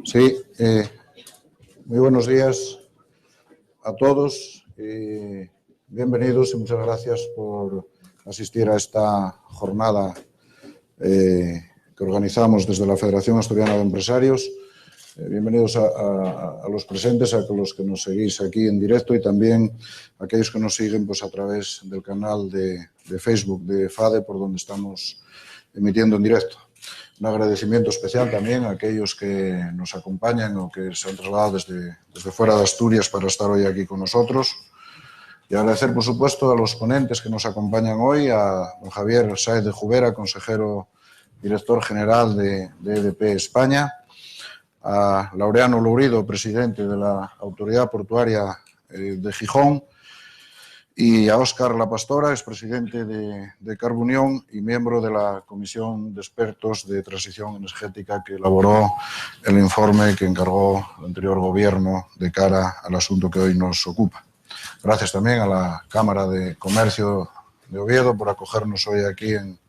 Sí, muy buenos días a todos. Bienvenidos y muchas gracias por asistir a esta jornada que organizamos desde la Federación Asturiana de Empresarios. Bienvenidos a los presentes, a los que nos seguís aquí en directo y también a aquellos que nos siguen pues, a través del canal de Facebook de FADE, por donde estamos emitiendo en directo. Un agradecimiento especial también a aquellos que nos acompañan o que se han trasladado desde fuera de Asturias para estar hoy aquí con nosotros. Y agradecer, por supuesto, a los ponentes que nos acompañan hoy, a don Javier Sáez de Jubera, consejero director general de EDP España, a Laureano Lourido, presidente de la Autoridad Portuaria de Gijón, y a Óscar Lapastora, expresidente de Carbunión y miembro de la Comisión de Expertos de Transición Energética que elaboró el informe que encargó el anterior gobierno de cara al asunto que hoy nos ocupa. Gracias también a la Cámara de Comercio de Oviedo por acogernos hoy aquí en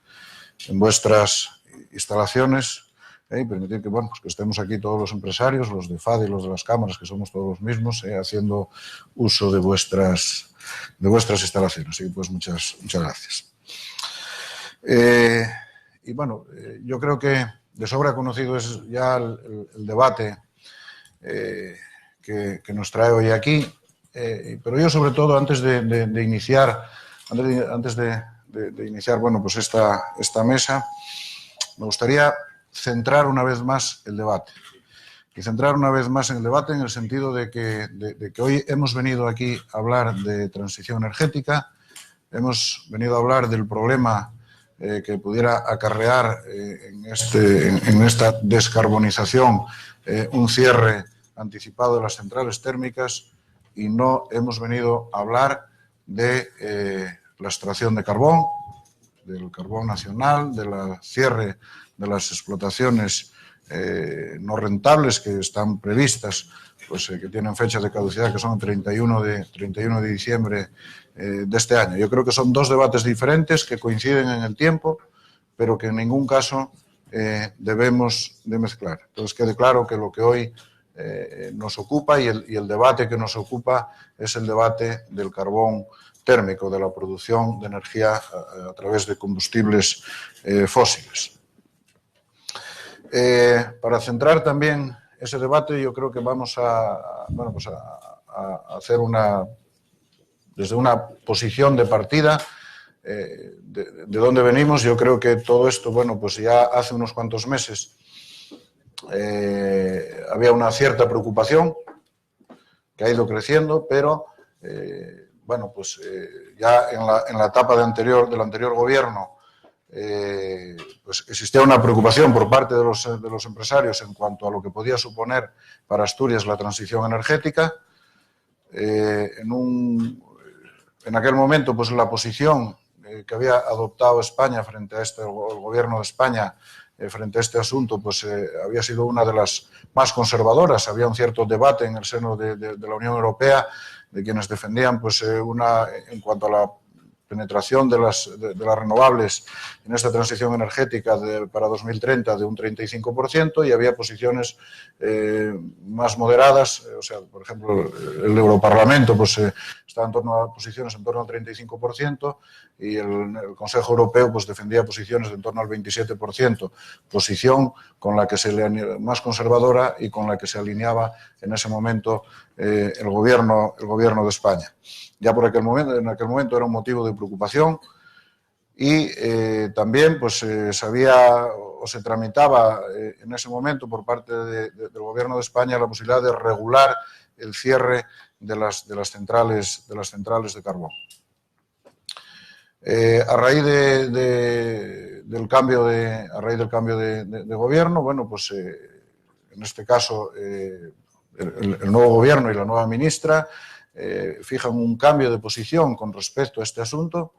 vuestras instalaciones y permitir que, bueno, pues que estemos aquí todos los empresarios, los de FADE y los de las cámaras, que somos todos los mismos, haciendo uso de vuestras instalaciones. Y pues muchas gracias. Y bueno, yo creo que de sobra conocido es ya el debate que nos trae hoy aquí, pero yo sobre todo antes de iniciar, bueno, pues esta mesa, me gustaría centrar una vez más el debate. Y centrar una vez más en el debate en el sentido de que hoy hemos venido aquí a hablar de transición energética, hemos venido a hablar del problema que pudiera acarrear en esta descarbonización un cierre anticipado de las centrales térmicas y no hemos venido a hablar de la extracción de carbón, del carbón nacional, del cierre de las explotaciones no rentables que están previstas, pues que tienen fechas de caducidad que son el 31 de diciembre de este año. Yo creo que son dos debates diferentes que coinciden en el tiempo, pero que en ningún caso debemos de mezclar. Entonces quede claro que lo que hoy nos ocupa y el debate que nos ocupa es el debate del carbón térmico, de la producción de energía a través de combustibles fósiles. Para centrar también ese debate, yo creo que vamos a hacer desde una posición de partida de dónde venimos. Yo creo que todo esto, bueno, pues ya hace unos cuantos meses había una cierta preocupación que ha ido creciendo, pero bueno, pues ya en la etapa del anterior gobierno pues existía una preocupación por parte de los empresarios en cuanto a lo que podía suponer para Asturias la transición energética. En aquel momento, pues la posición que había adoptado España frente a el gobierno de España frente a este asunto, pues había sido una de las más conservadoras. Había un cierto debate en el seno de la Unión Europea de quienes defendían pues en cuanto a la penetración de las renovables en esta transición energética para 2030 de un 35%, y había posiciones más moderadas, o sea, por ejemplo, el Europarlamento pues estaba en torno a posiciones en torno al 35% y el Consejo Europeo pues defendía posiciones de en torno al 27%, posición con la que más conservadora y con la que se alineaba en ese momento el gobierno de España. Ya en aquel momento era un motivo de preocupación y también pues sabía o se tramitaba en ese momento por parte del gobierno de España la posibilidad de regular el cierre de las centrales de carbón. A raíz del cambio de gobierno, bueno, pues en este caso el nuevo gobierno y la nueva ministra fijan un cambio de posición con respecto a este asunto.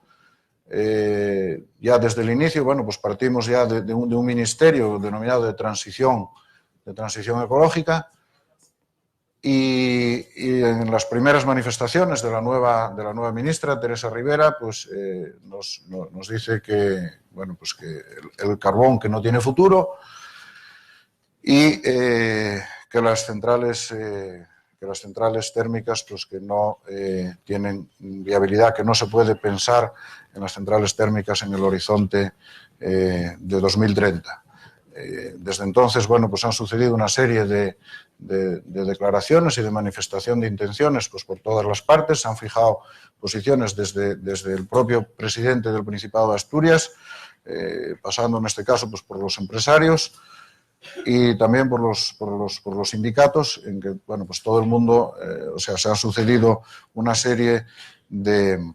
Ya desde el inicio, bueno, pues partimos ya de un ministerio denominado de transición ecológica y en las primeras manifestaciones de la nueva ministra, Teresa Ribera, pues nos dice que, bueno, pues que el carbón que no tiene futuro y que las centrales térmicas pues que no tienen viabilidad, que no se puede pensar en las centrales térmicas en el horizonte de 2030. Desde entonces, bueno, pues han sucedido una serie de declaraciones y de manifestación de intenciones pues por todas las partes. Se han fijado posiciones desde el propio presidente del Principado de Asturias, pasando en este caso pues por los empresarios y también por los sindicatos, en que, bueno, pues todo el mundo, se han sucedido una serie de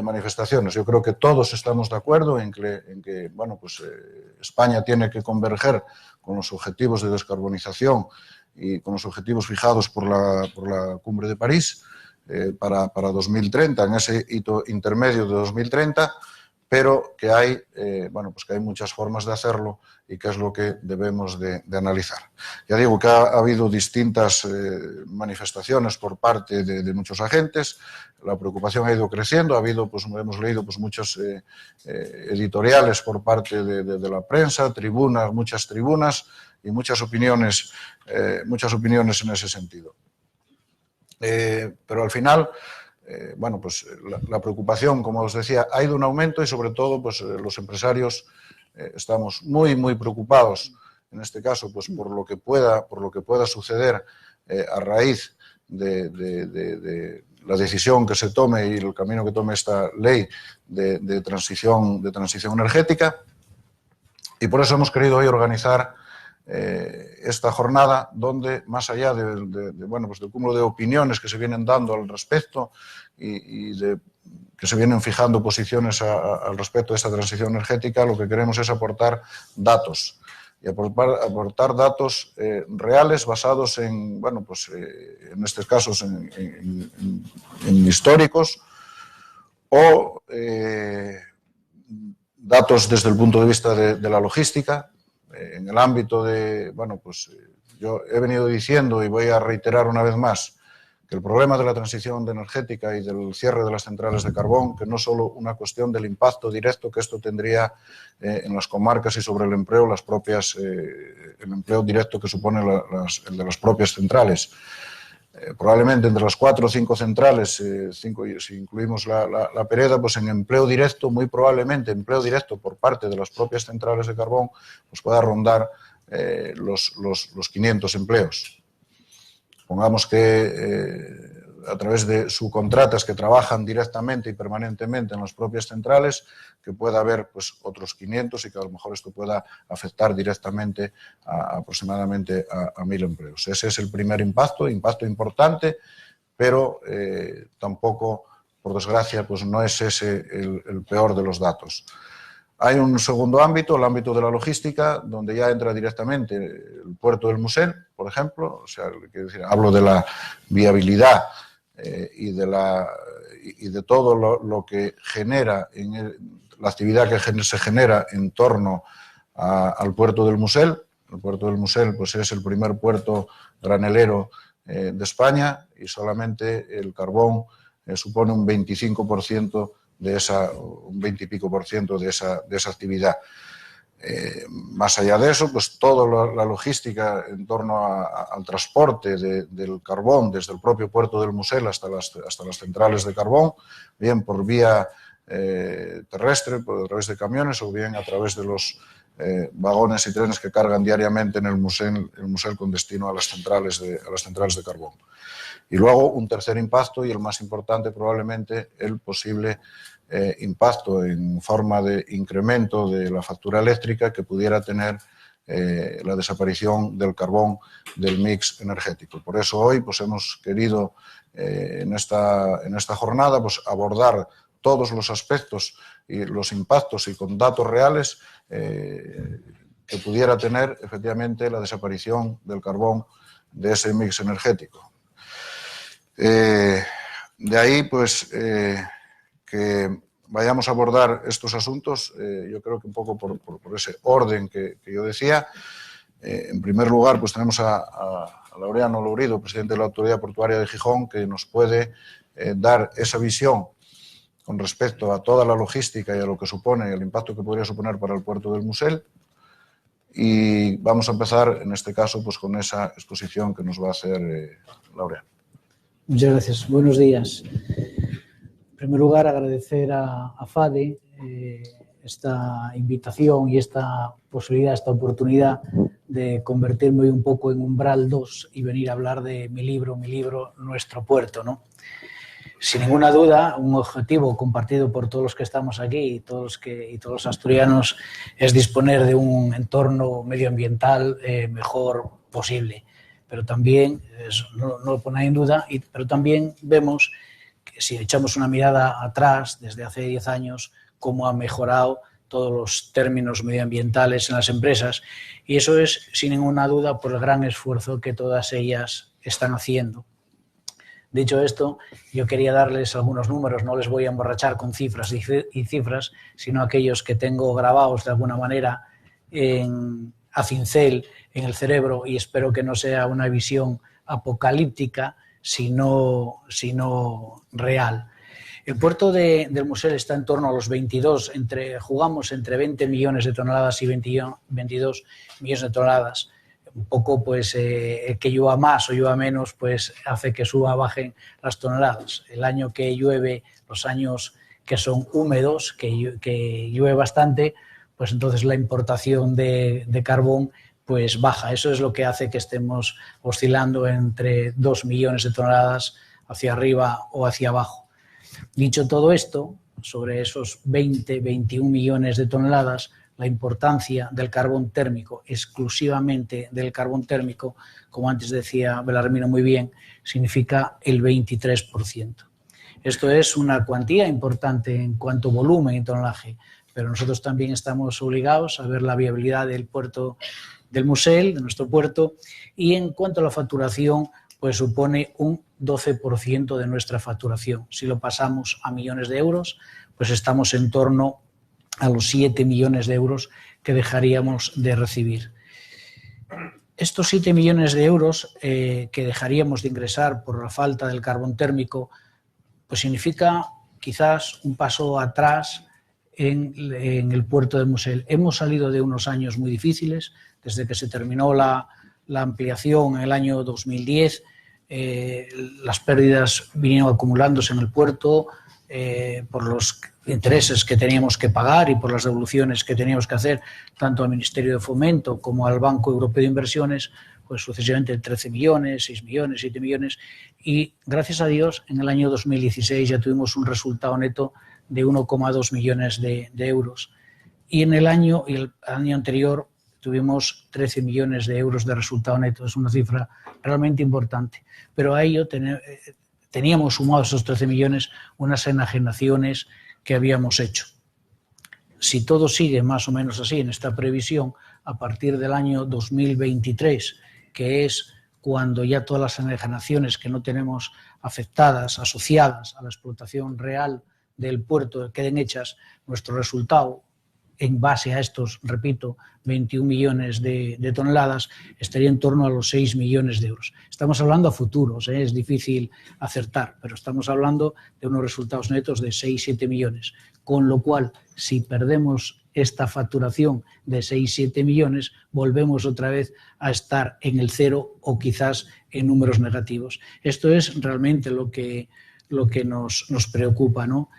manifestaciones. Yo creo que todos estamos de acuerdo en que bueno, pues España tiene que converger con los objetivos de descarbonización y con los objetivos fijados por la Cumbre de París para 2030, en ese hito intermedio de 2030, pero que hay, bueno, pues que hay muchas formas de hacerlo y que es lo que debemos de analizar. Ya digo que ha habido distintas manifestaciones por parte de muchos agentes, la preocupación ha ido creciendo, ha habido, pues hemos leído pues muchos editoriales por parte de la prensa, tribunas, muchas tribunas y muchas opiniones en ese sentido. Pero al final, bueno, pues la preocupación, como os decía, ha ido en aumento y sobre todo pues los empresarios estamos muy preocupados en este caso pues por lo que pueda suceder a raíz de la decisión que se tome y el camino que tome esta ley de transición energética, y por eso hemos querido hoy organizar esta jornada donde, más allá bueno, pues del cúmulo de opiniones que se vienen dando al respecto y que se vienen fijando posiciones al respecto de esta transición energética, lo que queremos es aportar datos y aportar datos reales basados en, bueno, pues en estos casos en históricos o datos desde el punto de vista de la logística. En el ámbito de, bueno, pues yo he venido diciendo y voy a reiterar una vez más que el problema de la transición energética y del cierre de las centrales de carbón, que no es solo una cuestión del impacto directo que esto tendría en las comarcas y sobre el empleo, el empleo directo que supone el de las propias centrales. Probablemente entre las 4 o 5 centrales, 5 si incluimos la Pereda, pues en empleo directo, muy probablemente empleo directo por parte de las propias centrales de carbón, pues pueda rondar los 500 empleos. Pongamos que a través de subcontratas que trabajan directamente y permanentemente en las propias centrales, que pueda haber pues otros 500 y que a lo mejor esto pueda afectar directamente aproximadamente a 1.000 empleos. Ese es el primer impacto importante, pero tampoco, por desgracia, pues no es ese el peor de los datos. Hay un segundo ámbito, el ámbito de la logística, donde ya entra directamente el puerto del Musel, por ejemplo. O sea, hablo de la viabilidad y de todo lo que genera, la actividad que se genera en torno al puerto del Musel. El puerto del Musel pues, es el primer puerto granelero de España y solamente el carbón supone un 25% un 20 y pico por ciento de esa actividad. Más allá de eso, pues toda la logística en torno al transporte del carbón desde el propio puerto del Musel hasta las centrales de carbón, bien por vía terrestre, a través de camiones o bien a través de los vagones y trenes que cargan diariamente en el Musel con destino a las centrales de carbón. Y luego un tercer impacto y el más importante probablemente el posible impacto en forma de incremento de la factura eléctrica que pudiera tener la desaparición del carbón del mix energético. Por eso hoy pues, hemos querido en esta jornada pues, abordar todos los aspectos y los impactos y con datos reales que pudiera tener efectivamente la desaparición del carbón de ese mix energético. De ahí, pues, que vayamos a abordar estos asuntos, yo creo que un poco por ese orden que yo decía. En primer lugar, pues tenemos a Laureano Lourido, presidente de la Autoridad Portuaria de Gijón, que nos puede dar esa visión con respecto a toda la logística y a lo que supone, el impacto que podría suponer para el puerto del Musel. y vamos a empezar, en este caso, pues con esa exposición que nos va a hacer Laureano. Muchas gracias. Buenos días. En primer lugar, agradecer a FADE esta invitación y esta posibilidad, esta oportunidad de convertirme hoy un poco en Umbral 2 y venir a hablar de mi libro, Nuestro Puerto, ¿no? Sin ninguna duda, un objetivo compartido por todos los que estamos aquí y todos los asturianos es disponer de un entorno medioambiental mejor posible. Pero también, no lo pone en duda, pero también vemos que si echamos una mirada atrás, desde hace 10 años, cómo han mejorado todos los términos medioambientales en las empresas, y eso es, sin ninguna duda, por el gran esfuerzo que todas ellas están haciendo. Dicho esto, yo quería darles algunos números, no les voy a emborrachar con cifras y cifras, sino aquellos que tengo grabados de alguna manera a cincel en el cerebro, y espero que no sea una visión apocalíptica, sino real. El puerto del Musel está en torno a los 22, jugamos entre 20 millones de toneladas y 22 millones de toneladas. Un poco, pues, que llueva más o llueva menos, pues hace que suba o bajen las toneladas. El año que llueve, los años que son húmedos, que llueve bastante, pues entonces la importación de carbón pues baja. Eso es lo que hace que estemos oscilando entre 2 millones de toneladas hacia arriba o hacia abajo. Dicho todo esto, sobre esos 21 millones de toneladas, la importancia del carbón térmico, exclusivamente del carbón térmico, como antes decía Belarmino muy bien, significa el 23%. Esto es una cuantía importante en cuanto a volumen y tonelaje, pero nosotros también estamos obligados a ver la viabilidad del puerto del Musel, de nuestro puerto, y en cuanto a la facturación, pues supone un 12% de nuestra facturación. Si lo pasamos a millones de euros, pues estamos en torno a los 7 millones de euros que dejaríamos de recibir. Estos 7 millones de euros que dejaríamos de ingresar por la falta del carbón térmico, pues significa quizás un paso atrás en el puerto del Musel. Hemos salido de unos años muy difíciles, desde que se terminó la ampliación en el año 2010, las pérdidas vinieron acumulándose en el puerto por los intereses que teníamos que pagar y por las devoluciones que teníamos que hacer tanto al Ministerio de Fomento como al Banco Europeo de Inversiones, pues sucesivamente 13 millones, 6 millones, 7 millones, y gracias a Dios en el año 2016 ya tuvimos un resultado neto de 1,2 millones de euros, y en el año anterior tuvimos 13 millones de euros de resultado neto. Es una cifra realmente importante, pero a ello teníamos sumados esos 13 millones unas enajenaciones que habíamos hecho. Si todo sigue más o menos así en esta previsión, a partir del año 2023, que es cuando ya todas las enajenaciones que no tenemos afectadas, asociadas a la explotación real del puerto, queden hechas, nuestro resultado, en base a estos, repito, 21 millones de toneladas, estaría en torno a los 6 millones de euros. Estamos hablando a futuros, es difícil acertar, pero estamos hablando de unos resultados netos de 6-7 millones, con lo cual, si perdemos esta facturación de 6-7 millones, volvemos otra vez a estar en el cero o quizás en números negativos. Esto es realmente lo que nos preocupa, ¿no?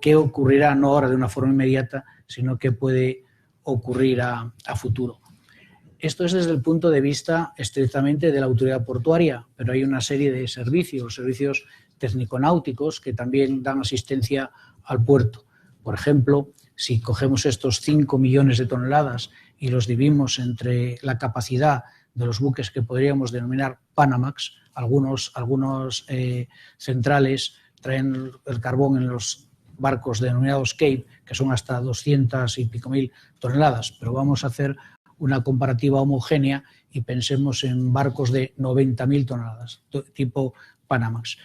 ¿Qué ocurrirá no ahora de una forma inmediata, sino que puede ocurrir a futuro? Esto es desde el punto de vista estrictamente de la autoridad portuaria, pero hay una serie de servicios técnico-náuticos que también dan asistencia al puerto. Por ejemplo, si cogemos estos 5 millones de toneladas y los dividimos entre la capacidad de los buques que podríamos denominar Panamax, algunos centrales traen el carbón en los barcos denominados Cape, que son hasta 200 y pico mil toneladas, pero vamos a hacer una comparativa homogénea y pensemos en barcos de 90.000 toneladas, tipo Panamax.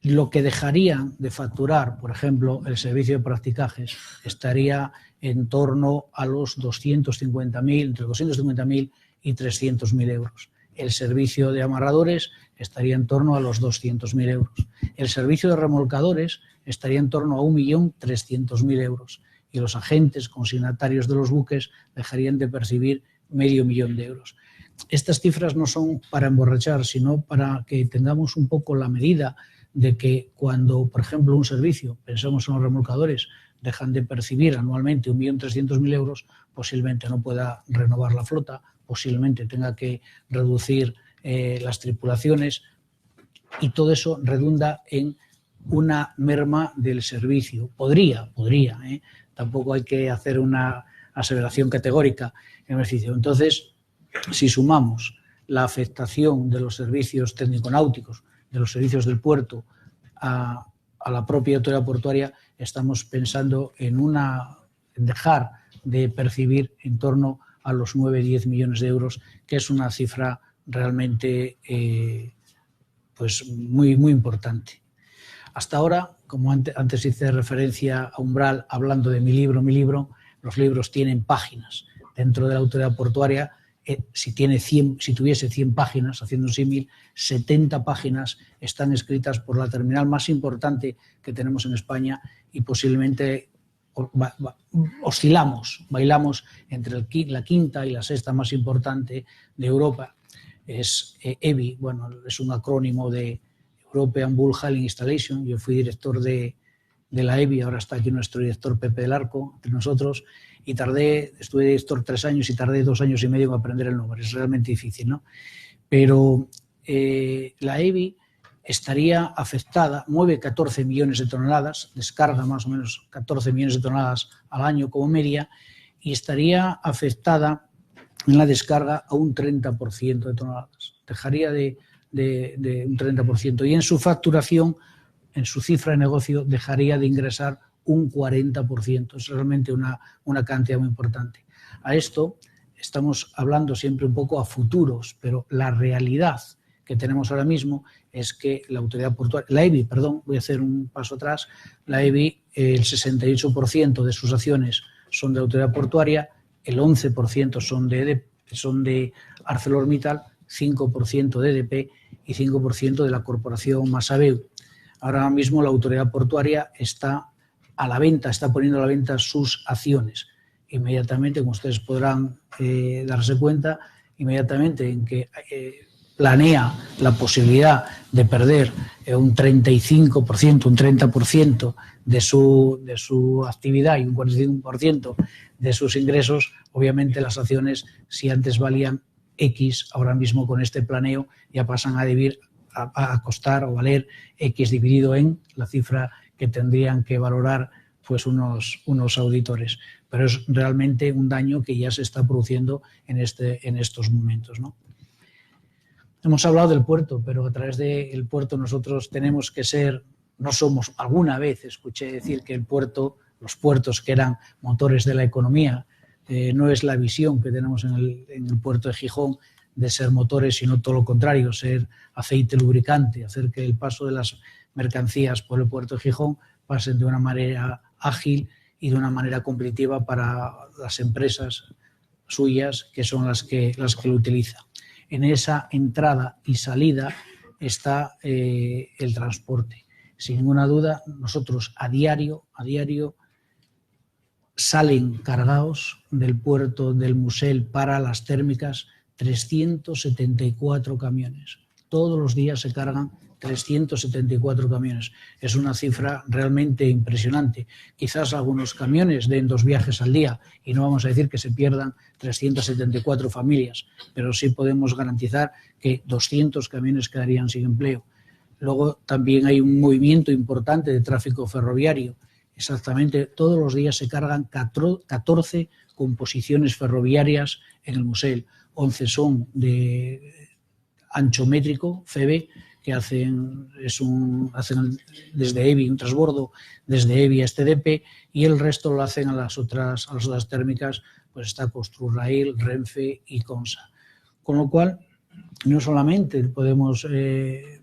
Lo que dejarían de facturar, por ejemplo, el servicio de practicajes, estaría en torno a los 250.000, entre 250.000 y 300.000 euros. El servicio de amarradores estaría en torno a los 200.000 euros. El servicio de remolcadores estaría en torno a 1.300.000 euros. Y los agentes consignatarios de los buques dejarían de percibir medio millón de euros. Estas cifras no son para emborrachar, sino para que tengamos un poco la medida de que cuando, por ejemplo, un servicio, pensemos en los remolcadores, dejan de percibir anualmente 1.300.000 euros, posiblemente no pueda renovar la flota, posiblemente tenga que reducir las tripulaciones, y todo eso redunda en una merma del servicio. Podría, tampoco hay que hacer una aseveración categórica en el beneficio. Entonces, si sumamos la afectación de los servicios técnico-náuticos, de los servicios del puerto a la propia autoridad portuaria, estamos pensando en dejar de percibir en torno a los 9-10 millones de euros, que es una cifra realmente pues muy importante. Hasta ahora, como antes hice referencia a Umbral, hablando de mi libro, los libros tienen páginas. Dentro de la autoridad portuaria, si tuviese 100 páginas, haciendo un símil, 70 páginas están escritas por la terminal más importante que tenemos en España, y posiblemente bailamos entre la quinta y la sexta más importante de Europa. Es EBI, bueno, es un acrónimo de European Bull Hauling Installation. Yo fui director de la EBI, ahora está aquí nuestro director Pepe del Arco, entre nosotros, y estuve director 3 años y tardé 2 años y medio en aprender el nombre. Es realmente difícil, ¿no? Pero la EBI estaría afectada, mueve 14 millones de toneladas, descarga más o menos 14 millones de toneladas al año como media, y estaría afectada en la descarga a un 30% de toneladas. Dejaría de un 30%, y en su facturación, en su cifra de negocio, dejaría de ingresar un 40%. Es realmente una cantidad muy importante. A esto estamos hablando siempre un poco a futuros, pero la realidad que tenemos ahora mismo es que la autoridad portuaria, la EBI, perdón, voy a hacer un paso atrás, la EBI, el 68% de sus acciones son de autoridad portuaria, el 11% son de ArcelorMittal, 5% de EDP y 5% de la corporación Masabeu. Ahora mismo la autoridad portuaria está poniendo a la venta sus acciones. Inmediatamente, como ustedes podrán darse cuenta, inmediatamente en que planea la posibilidad de perder un 35%, un 30% de su actividad y un 45% de sus ingresos, obviamente las acciones, si antes valían X, ahora mismo con este planeo ya pasan a costar o valer X dividido en la cifra que tendrían que valorar pues unos auditores. Pero es realmente un daño que ya se está produciendo en estos momentos, ¿no? Hemos hablado del puerto, pero a través del puerto nosotros tenemos que alguna vez escuché decir que los puertos que eran motores de la economía, no es la visión que tenemos en el puerto de Gijón de ser motores, sino todo lo contrario, ser aceite lubricante, hacer que el paso de las mercancías por el puerto de Gijón pasen de una manera ágil y de una manera competitiva para las empresas suyas, que son las que lo utilizan. En esa entrada y salida está el transporte. Sin ninguna duda, nosotros a diario salen cargados del puerto del Musel para las térmicas 374 camiones. Todos los días se cargan 374 camiones. Es una cifra realmente impresionante. Quizás algunos camiones den 2 viajes al día y no vamos a decir que se pierdan 374 familias, pero sí podemos garantizar que 200 camiones quedarían sin empleo. Luego también hay un movimiento importante de tráfico ferroviario. Exactamente, todos los días se cargan 14 composiciones ferroviarias en el Musel. 11 son de ancho métrico, FEBE, que hacen desde EBI un transbordo, desde EBI a STDP, y el resto lo hacen a las otras térmicas, pues está Construrail, Renfe y Consa. Con lo cual, no solamente podemos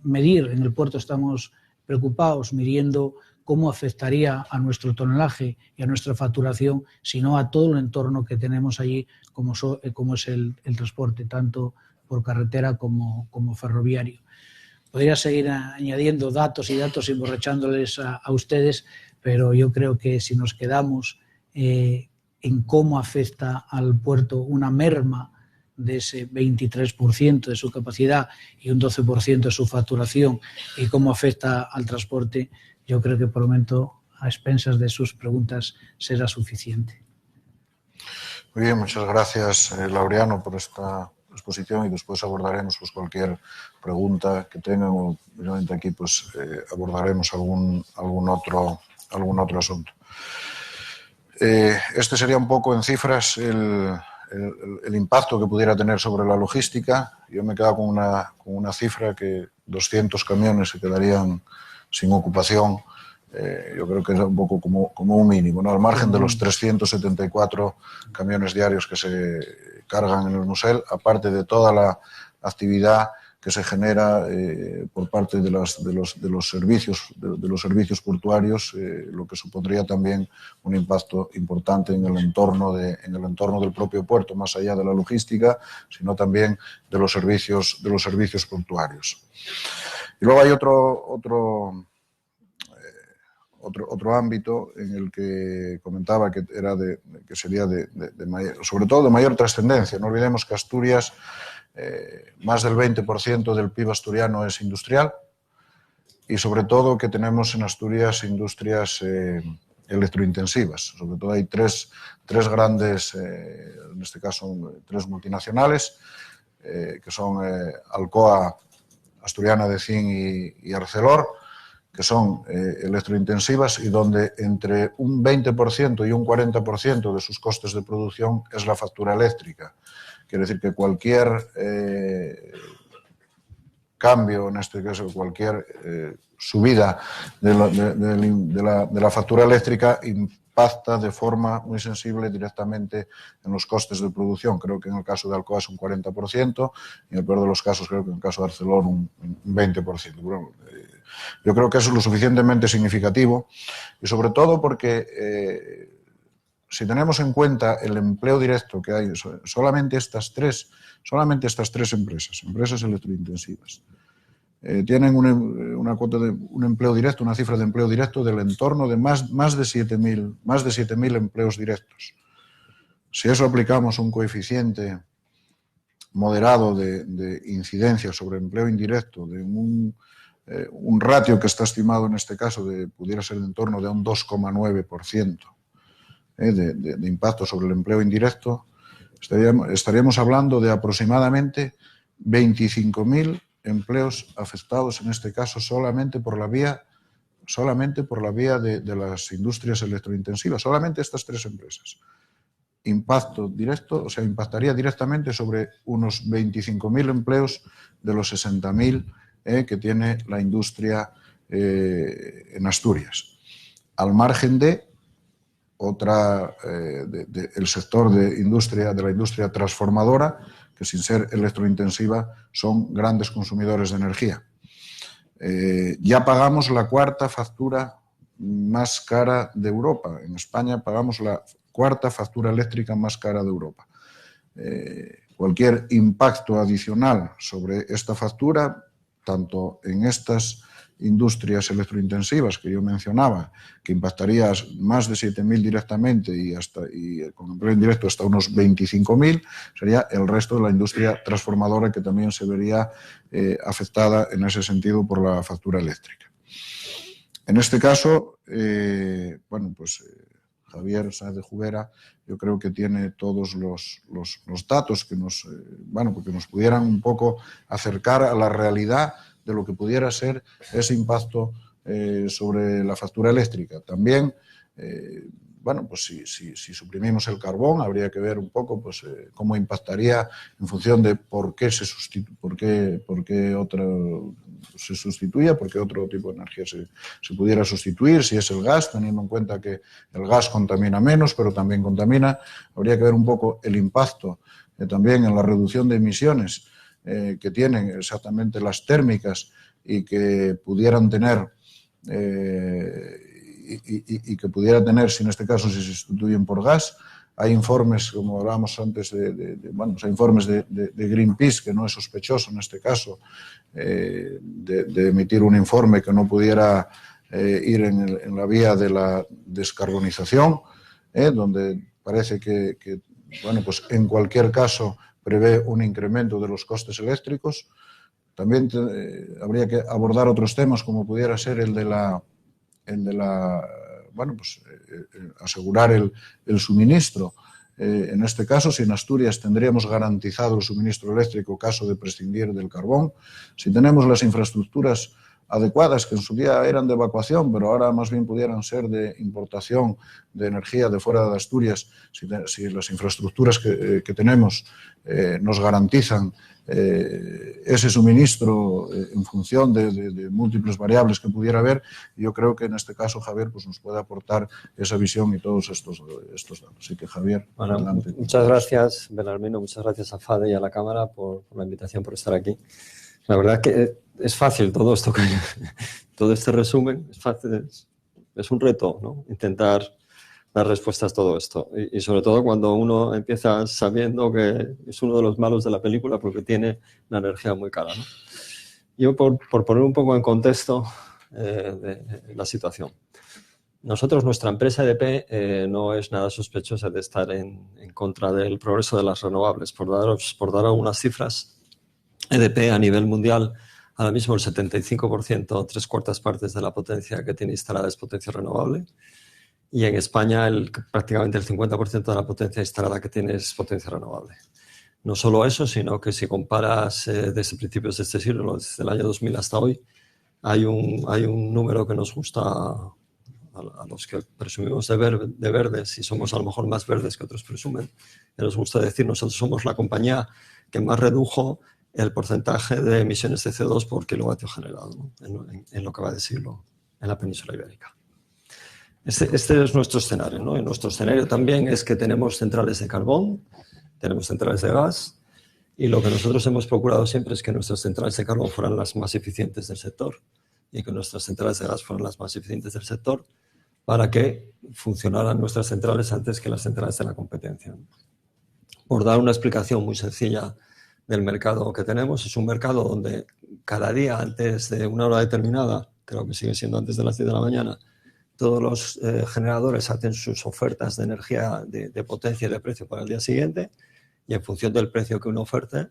medir, en el puerto estamos preocupados midiendo cómo afectaría a nuestro tonelaje y a nuestra facturación, sino a todo el entorno que tenemos allí, como es el transporte, tanto por carretera como ferroviario. Podría seguir añadiendo datos y emborrachándoles a ustedes, pero yo creo que si nos quedamos en cómo afecta al puerto una merma de ese 23% de su capacidad y un 12% de su facturación y cómo afecta al transporte, yo creo que por el momento, a expensas de sus preguntas, será suficiente. Muy bien, muchas gracias, Laureano, por esta exposición y después abordaremos pues, cualquier pregunta que tengan o obviamente aquí pues, abordaremos algún otro asunto. Este sería un poco en cifras el impacto que pudiera tener sobre la logística. Yo me he quedado con una cifra que 200 camiones se quedarían sin ocupación. Yo creo que es un poco como un mínimo, ¿no? Al margen de los 374 camiones diarios que se cargan en el Musel, aparte de toda la actividad que se genera por parte de los servicios portuarios, lo que supondría también un impacto importante en el entorno del propio puerto, más allá de la logística, sino también de los servicios portuarios. Y luego hay otro ámbito en el que comentaba que sería sobre todo de mayor trascendencia. No olvidemos que Asturias, más del 20% del PIB asturiano es industrial y sobre todo que tenemos en Asturias industrias electrointensivas. Sobre todo hay tres grandes, en este caso tres multinacionales, que son Alcoa, Asturiana de Zinc y Arcelor, que son electrointensivas y donde entre un 20% y un 40% de sus costes de producción es la factura eléctrica. Quiere decir que cualquier cambio, en este caso cualquier subida de la factura eléctrica impacta de forma muy sensible directamente en los costes de producción. Creo que en el caso de Alcoa es un 40% y en el peor de los casos creo que en el caso de Arcelor un 20%. Bueno, yo creo que eso es lo suficientemente significativo y sobre todo porque si tenemos en cuenta el empleo directo que hay, solamente estas tres empresas electrointensivas, tienen una cuota de un empleo directo, una cifra de empleo directo del entorno de más de 7.000 empleos directos. Si eso aplicamos un coeficiente moderado de incidencia sobre empleo indirecto, de un ratio que está estimado en este caso pudiera ser en torno de un 2,9% de impacto sobre el empleo indirecto, estaríamos hablando de aproximadamente 25.000 empleos afectados, en este caso solamente por la vía de las industrias electrointensivas, solamente estas tres empresas. Impacto directo, o sea, impactaría directamente sobre unos 25.000 empleos de los 60.000 que tiene la industria en Asturias. Al margen de el sector de la industria transformadora, que sin ser electrointensiva son grandes consumidores de energía. Ya pagamos la cuarta factura más cara de Europa. En España pagamos la cuarta factura eléctrica más cara de Europa. Cualquier impacto adicional sobre esta factura, tanto en estas industrias electrointensivas que yo mencionaba, que impactaría más de 7.000 directamente y con empleo indirecto hasta unos 25.000, sería el resto de la industria transformadora que también se vería afectada en ese sentido por la factura eléctrica. En este caso, Javier Sáenz de Jubera, yo creo que tiene todos los datos que porque nos pudieran un poco acercar a la realidad de lo que pudiera ser ese impacto sobre la factura eléctrica. También, si suprimimos el carbón, habría que ver un poco cómo impactaría en función de por qué se sustituya, por qué otro tipo de energía se pudiera sustituir, si es el gas, teniendo en cuenta que el gas contamina menos, pero también contamina. Habría que ver un poco el impacto también en la reducción de emisiones que tienen exactamente las térmicas y que pudieran tener si en este caso se sustituyen por gas. Hay informes, como hablábamos antes, hay informes de Greenpeace, que no es sospechoso en este caso, de emitir un informe que no pudiera ir en la vía de la descarbonización, donde parece que en cualquier caso prevé un incremento de los costes eléctricos. También habría que abordar otros temas, como pudiera ser el de asegurar el suministro. En este caso, si en Asturias tendríamos garantizado el suministro eléctrico caso de prescindir del carbón, si tenemos las infraestructuras adecuadas, que en su día eran de evacuación, pero ahora más bien pudieran ser de importación de energía de fuera de Asturias, si las infraestructuras que tenemos nos garantizan ese suministro en función de múltiples variables que pudiera haber, yo creo que en este caso Javier pues, nos puede aportar esa visión y todos estos datos. Así que Javier, bueno, adelante. Muchas gracias, Belarmino, muchas gracias a FADE y a la Cámara por la invitación, por estar aquí. La verdad que es fácil todo esto, todo este resumen, es fácil, es un reto, ¿no? Intentar dar respuestas a todo esto. Y sobre todo cuando uno empieza sabiendo que es uno de los malos de la película porque tiene una energía muy cara, ¿no? Yo, por poner un poco en contexto de la situación. Nosotros, nuestra empresa EDP, no es nada sospechosa de estar en contra del progreso de las renovables. Por dar algunas cifras, EDP a nivel mundial, ahora mismo el 75%, 3/4 partes de la potencia que tiene instalada es potencia renovable. Y en España prácticamente el 50% de la potencia instalada que tiene es potencia renovable. No solo eso, sino que si comparas desde principios de este siglo, desde el año 2000 hasta hoy, hay un número que nos gusta a los que presumimos de verdes, y somos a lo mejor más verdes que otros presumen, que nos gusta decir, nosotros somos la compañía que más redujo el porcentaje de emisiones de CO2 por kilovatio generado, ¿no? en lo que va de siglo en la península ibérica. Este es nuestro escenario, ¿no? Y nuestro escenario también es que tenemos centrales de carbón, tenemos centrales de gas, y lo que nosotros hemos procurado siempre es que nuestras centrales de carbón fueran las más eficientes del sector y que nuestras centrales de gas fueran las más eficientes del sector para que funcionaran nuestras centrales antes que las centrales de la competencia. Por dar una explicación muy sencilla del mercado que tenemos, es un mercado donde cada día antes de una hora determinada, creo que sigue siendo antes de las 10 de la mañana, todos los generadores hacen sus ofertas de energía, de potencia y de precio para el día siguiente, y en función del precio que uno oferte,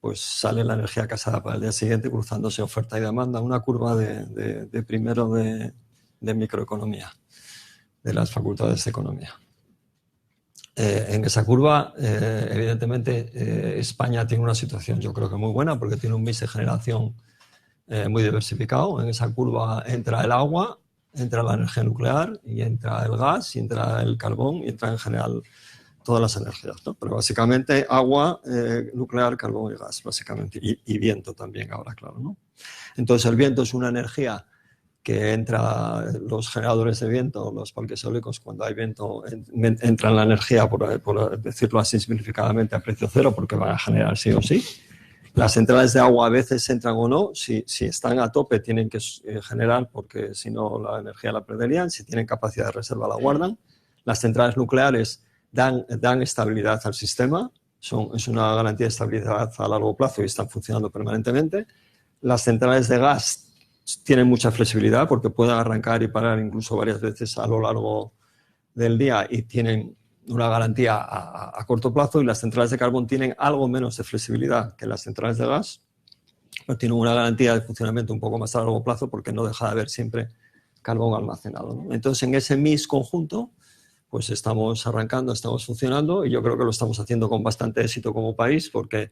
pues sale la energía casada para el día siguiente cruzándose oferta y demanda, una curva primero de microeconomía, de las facultades de economía. En esa curva, evidentemente, España tiene una situación yo creo que muy buena porque tiene un mix de generación muy diversificado. En esa curva entra el agua, entra la energía nuclear y entra el gas y entra el carbón y entra en general todas las energías, ¿no? Pero básicamente agua, nuclear, carbón y gas, básicamente, y viento también ahora, claro, ¿no? Entonces el viento es una energía que entra, los generadores de viento, los parques eólicos, cuando hay viento, entra en la energía, por decirlo así simplificadamente, a precio cero, porque van a generar sí o sí. Las centrales de agua a veces entran o no, si están a tope tienen que generar, porque si no la energía la perderían, si tienen capacidad de reserva la guardan. Las centrales nucleares dan estabilidad al sistema, es una garantía de estabilidad a largo plazo y están funcionando permanentemente. Las centrales de gas tienen mucha flexibilidad porque pueden arrancar y parar incluso varias veces a lo largo del día y tienen una garantía a corto plazo, y las centrales de carbón tienen algo menos de flexibilidad que las centrales de gas, pero tienen una garantía de funcionamiento un poco más a largo plazo porque no deja de haber siempre carbón almacenado, ¿no? Entonces, en ese mix conjunto, pues estamos arrancando, estamos funcionando, y yo creo que lo estamos haciendo con bastante éxito como país, porque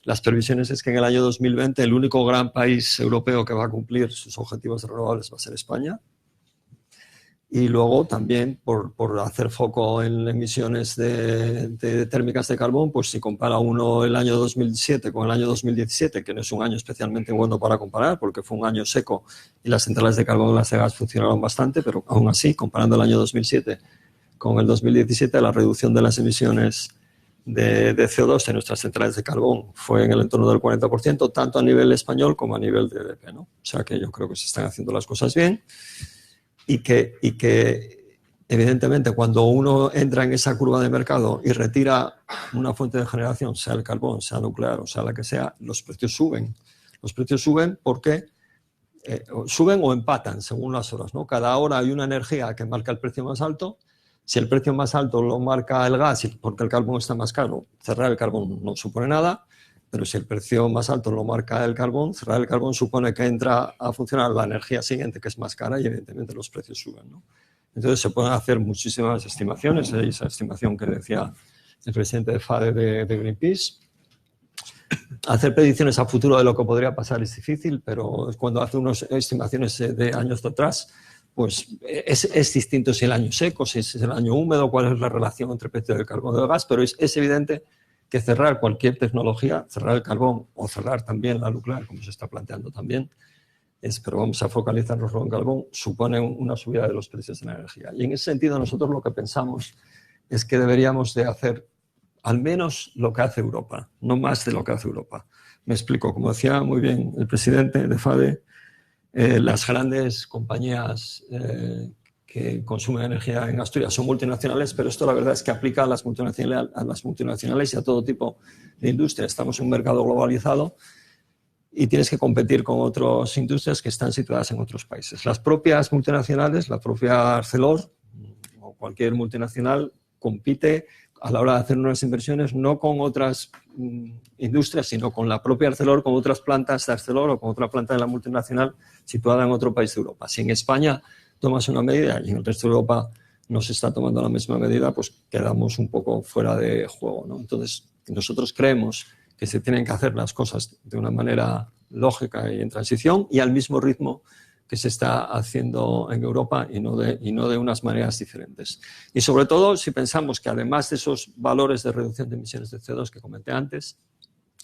las previsiones es que en el año 2020 el único gran país europeo que va a cumplir sus objetivos renovables va a ser España. Y luego también por hacer foco en emisiones de térmicas de carbón, pues si compara uno el año 2007 con el año 2017, que no es un año especialmente bueno para comparar porque fue un año seco y las centrales de carbón y las de gas funcionaron bastante, pero aún así, comparando el año 2007 con el 2017, la reducción de las emisiones de CO2 en nuestras centrales de carbón fue en el entorno del 40%, tanto a nivel español como a nivel de EDP, ¿no? O sea que yo creo que se están haciendo las cosas bien. Y que evidentemente cuando uno entra en esa curva de mercado y retira una fuente de generación, sea el carbón, sea nuclear o sea la que sea, los precios suben. Los precios suben porque suben o empatan según las horas, ¿no? Cada hora hay una energía que marca el precio más alto, Si el precio más alto lo marca el gas porque el carbón está más caro, cerrar el carbón no supone nada, pero si el precio más alto lo marca el carbón, cerrar el carbón supone que entra a funcionar la energía siguiente, que es más cara, y evidentemente los precios suben, ¿no? Entonces se pueden hacer muchísimas estimaciones, esa estimación que decía el presidente de FADE de Greenpeace. Hacer predicciones a futuro de lo que podría pasar es difícil, pero cuando hace unas estimaciones de años atrás, pues es distinto si el año seco, si es el año húmedo, cuál es la relación entre el precio del carbón y del gas, pero es evidente que cerrar cualquier tecnología, cerrar el carbón o cerrar también la nuclear, como se está planteando también, pero vamos a focalizarnos en el carbón, supone una subida de los precios de la energía. Y en ese sentido nosotros lo que pensamos es que deberíamos de hacer al menos lo que hace Europa, no más de lo que hace Europa. Me explico, como decía muy bien el presidente de FADE, las grandes compañías que consumen energía en Asturias son multinacionales, pero esto la verdad es que aplica a las multinacionales y a todo tipo de industria. Estamos en un mercado globalizado y tienes que competir con otras industrias que están situadas en otros países. Las propias multinacionales, la propia Arcelor o cualquier multinacional compite a la hora de hacer unas inversiones no con otras industrias, sino con la propia Arcelor, con otras plantas de Arcelor o con otra planta de la multinacional situada en otro país de Europa. Si en España tomas una medida y en el resto de Europa no se está tomando la misma medida, pues quedamos un poco fuera de juego, ¿no? Entonces, nosotros creemos que se tienen que hacer las cosas de una manera lógica y en transición y al mismo ritmo que se está haciendo en Europa y no de unas maneras diferentes. Y sobre todo, si pensamos que además de esos valores de reducción de emisiones de CO2 que comenté antes,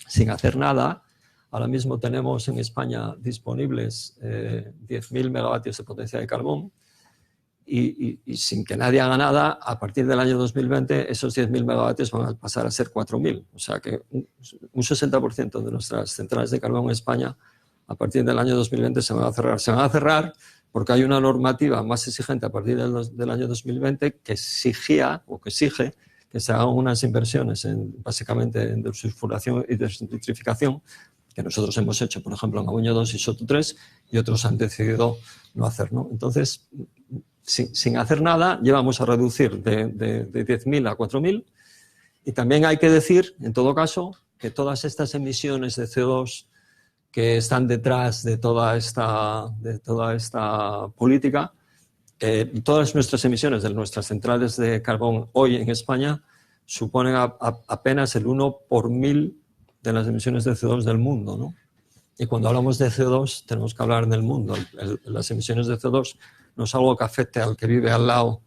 sin hacer nada, ahora mismo tenemos en España disponibles 10.000 megavatios de potencia de carbón y sin que nadie haga nada, a partir del año 2020 esos 10.000 megavatios van a pasar a ser 4.000. O sea que un 60% de nuestras centrales de carbón en España a partir del año 2020 se van a cerrar. Se van a cerrar porque hay una normativa más exigente a partir del año 2020 que exige que se hagan unas inversiones básicamente en desulfuración y desnitrificación, que nosotros hemos hecho, por ejemplo, en Abuño 2 y Soto 3, y otros han decidido no hacer, ¿no? Entonces, sin hacer nada, llevamos a reducir de 10.000 a 4.000, y también hay que decir, en todo caso, que todas estas emisiones de CO2 que están detrás de toda esta política, todas nuestras emisiones de nuestras centrales de carbón hoy en España suponen apenas el 1 por 1000 de las emisiones de CO2 del mundo, ¿no? Y cuando hablamos de CO2 tenemos que hablar del mundo. Las emisiones de CO2 no es algo que afecte al que vive al lado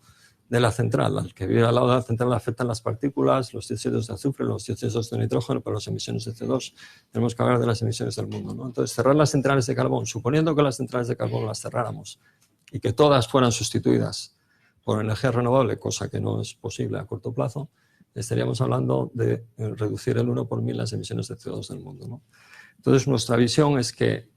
de la central. Al que vive al lado de la central afectan las partículas, los dióxidos de azufre, los dióxidos de nitrógeno, pero las emisiones de CO2 tenemos que hablar de las emisiones del mundo, ¿no? Entonces, cerrar las centrales de carbón, suponiendo que las centrales de carbón las cerráramos y que todas fueran sustituidas por energía renovable, cosa que no es posible a corto plazo, estaríamos hablando de reducir el 1 por 1000 las emisiones de CO2 del mundo, ¿no? Entonces, nuestra visión es que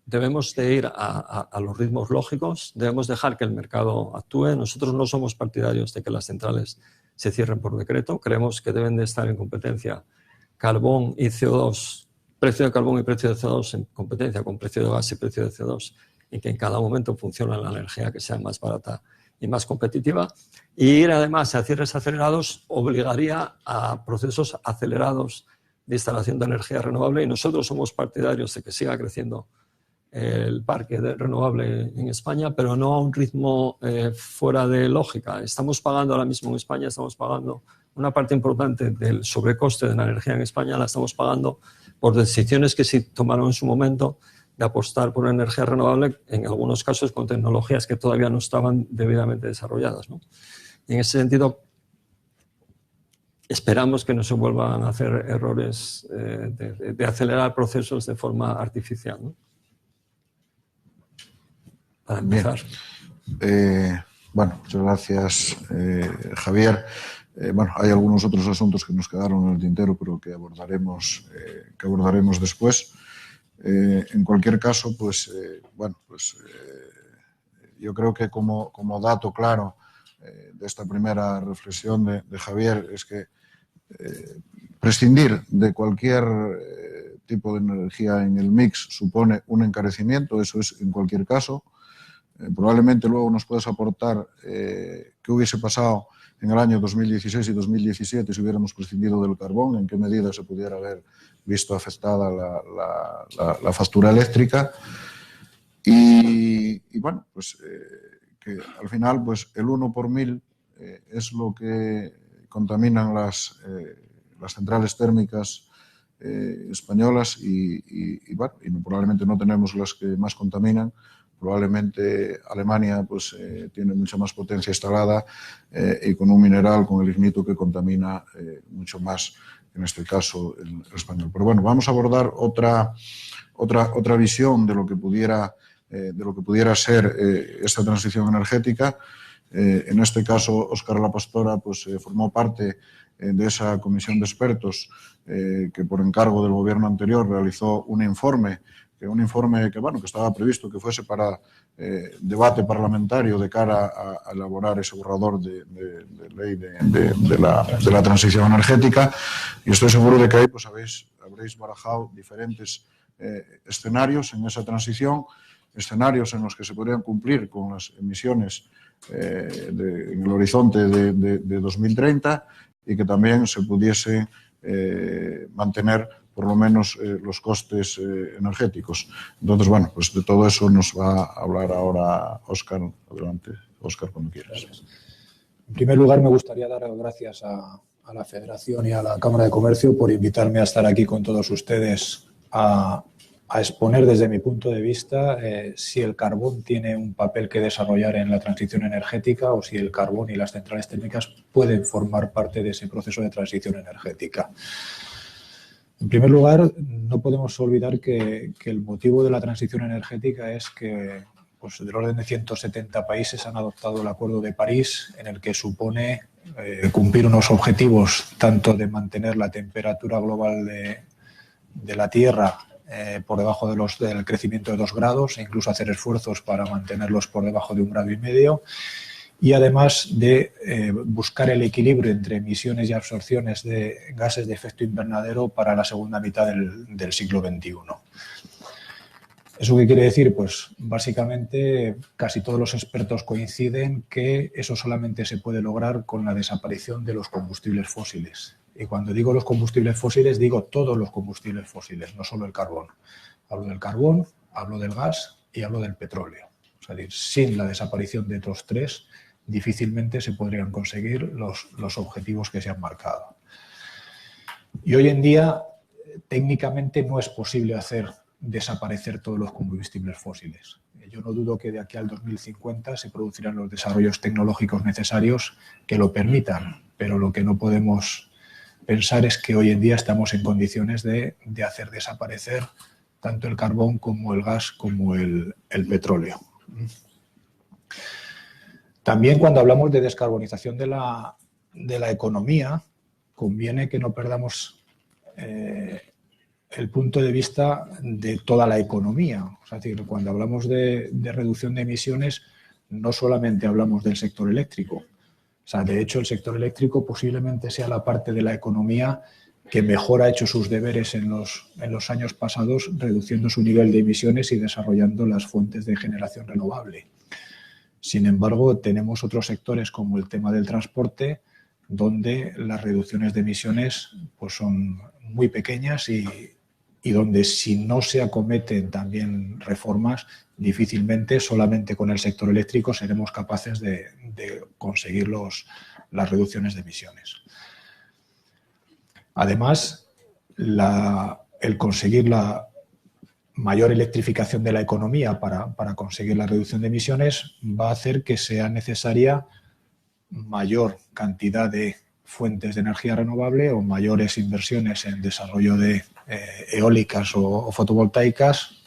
debemos de ir a los ritmos lógicos, debemos dejar que el mercado actúe. Nosotros no somos partidarios de que las centrales se cierren por decreto. Creemos que deben de estar en competencia carbón y CO2, precio de carbón y precio de CO2 en competencia con precio de gas y precio de CO2, y que en cada momento funcione la energía que sea más barata y más competitiva. Y ir además a cierres acelerados obligaría a procesos acelerados de instalación de energía renovable, y nosotros somos partidarios de que siga creciendo el parque renovable en España, pero no a un ritmo fuera de lógica. Estamos pagando ahora mismo en España, estamos pagando una parte importante del sobrecoste de la energía en España, la estamos pagando por decisiones que se tomaron en su momento de apostar por energía renovable, en algunos casos con tecnologías que todavía no estaban debidamente desarrolladas, ¿no? Y en ese sentido, esperamos que no se vuelvan a hacer errores de acelerar procesos de forma artificial, ¿no? Para empezar. Bueno, muchas gracias, Javier. Bueno, hay algunos otros asuntos que nos quedaron en el tintero, pero que abordaremos después. En cualquier caso, pues, yo creo que como dato claro de esta primera reflexión de Javier es que prescindir de cualquier tipo de energía en el mix supone un encarecimiento, eso es en cualquier caso. Probablemente luego nos puedes aportar qué hubiese pasado en el año 2016 y 2017 si hubiéramos prescindido del carbón, en qué medida se pudiera haber visto afectada la factura eléctrica. Y bueno, pues que al final pues el 1 por 1000 es lo que contaminan las centrales térmicas españolas y bueno, y probablemente no tenemos las que más contaminan. Probablemente Alemania pues, tiene mucha más potencia instalada y con un mineral, con el lignito, que contamina mucho más, en este caso, el español. Pero bueno, vamos a abordar otra visión de lo que pudiera ser esta transición energética. En este caso, Óscar Lapastora pues, formó parte de esa comisión de expertos que por encargo del gobierno anterior realizó un informe que bueno, que estaba previsto que fuese para debate parlamentario de cara a elaborar ese borrador de ley de la transición energética, y estoy seguro de que ahí pues habréis barajado diferentes escenarios en esa transición, escenarios en los que se podrían cumplir con las emisiones en el horizonte de 2030 y que también se pudiese mantener por lo menos los costes energéticos. Entonces, bueno, pues de todo eso nos va a hablar ahora Óscar. Adelante, Óscar, cuando quieras. En primer lugar, me gustaría dar las gracias a la Federación y a la Cámara de Comercio por invitarme a estar aquí con todos ustedes a exponer desde mi punto de vista si el carbón tiene un papel que desarrollar en la transición energética o si el carbón y las centrales térmicas pueden formar parte de ese proceso de transición energética. En primer lugar, no podemos olvidar que el motivo de la transición energética es que pues, del orden de 170 países han adoptado el Acuerdo de París, en el que supone cumplir unos objetivos tanto de mantener la temperatura global de la Tierra por debajo del crecimiento de 2 grados e incluso hacer esfuerzos para mantenerlos por debajo de 1,5 grados, y además de buscar el equilibrio entre emisiones y absorciones de gases de efecto invernadero para la segunda mitad del siglo XXI. ¿Eso qué quiere decir? Pues básicamente casi todos los expertos coinciden que eso solamente se puede lograr con la desaparición de los combustibles fósiles. Y cuando digo los combustibles fósiles, digo todos los combustibles fósiles, no solo el carbón. Hablo del carbón, hablo del gas y hablo del petróleo. Es decir, sin la desaparición de estos tres, difícilmente se podrían conseguir los objetivos que se han marcado. Y hoy en día, técnicamente, no es posible hacer desaparecer todos los combustibles fósiles. Yo no dudo que de aquí al 2050 se producirán los desarrollos tecnológicos necesarios que lo permitan, pero lo que no podemos pensar es que hoy en día estamos en condiciones de hacer desaparecer tanto el carbón como el gas como el petróleo. También cuando hablamos de descarbonización de la economía, conviene que no perdamos el punto de vista de toda la economía. Es decir, cuando hablamos de reducción de emisiones, no solamente hablamos del sector eléctrico. O sea, de hecho, el sector eléctrico posiblemente sea la parte de la economía que mejor ha hecho sus deberes en los años pasados, reduciendo su nivel de emisiones y desarrollando las fuentes de generación renovable. Sin embargo, tenemos otros sectores como el tema del transporte, donde las reducciones de emisiones pues, son muy pequeñas y donde si no se acometen también reformas, difícilmente solamente con el sector eléctrico seremos capaces de conseguir las reducciones de emisiones. Además, el conseguir la mayor electrificación de la economía para conseguir la reducción de emisiones va a hacer que sea necesaria mayor cantidad de fuentes de energía renovable o mayores inversiones en desarrollo de eólicas o fotovoltaicas,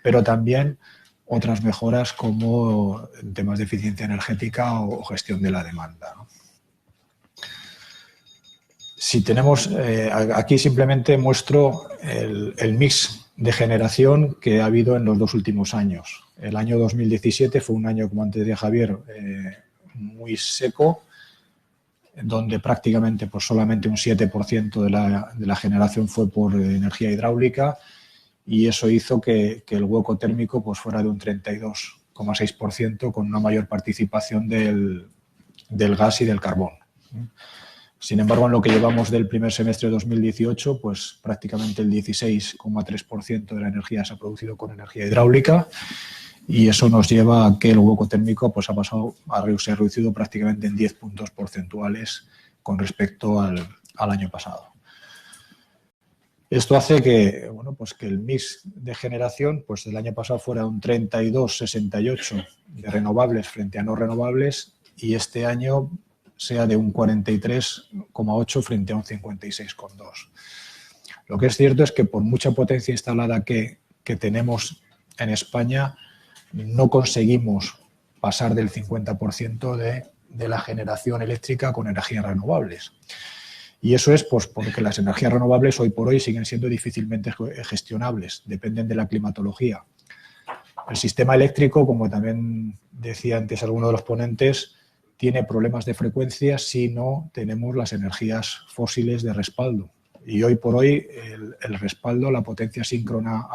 pero también otras mejoras como temas de eficiencia energética o gestión de la demanda, ¿no? Si tenemos, aquí simplemente muestro el mix de generación que ha habido en los 2 últimos años. El año 2017 fue un año, como antes decía Javier, muy seco, donde prácticamente pues, solamente un 7% de la generación fue por energía hidráulica, y eso hizo que el hueco térmico pues, fuera de un 32%. 9,6% con una mayor participación del gas y del carbón. Sin embargo, en lo que llevamos del primer semestre de 2018, pues prácticamente el 16,3% de la energía se ha producido con energía hidráulica, y eso nos lleva a que el hueco térmico pues se ha reducido prácticamente en 10 puntos porcentuales con respecto al año pasado. Esto hace que, bueno, pues que el mix de generación pues del año pasado fuera un 32-68 de renovables frente a no renovables, y este año sea de un 43,8 frente a un 56,2. Lo que es cierto es que por mucha potencia instalada que tenemos en España, no conseguimos pasar del 50% de la generación eléctrica con energías renovables. Y eso es pues porque las energías renovables hoy por hoy siguen siendo difícilmente gestionables, dependen de la climatología. El sistema eléctrico, como también decía antes alguno de los ponentes, tiene problemas de frecuencia si no tenemos las energías fósiles de respaldo. Y hoy por hoy el respaldo, la potencia síncrona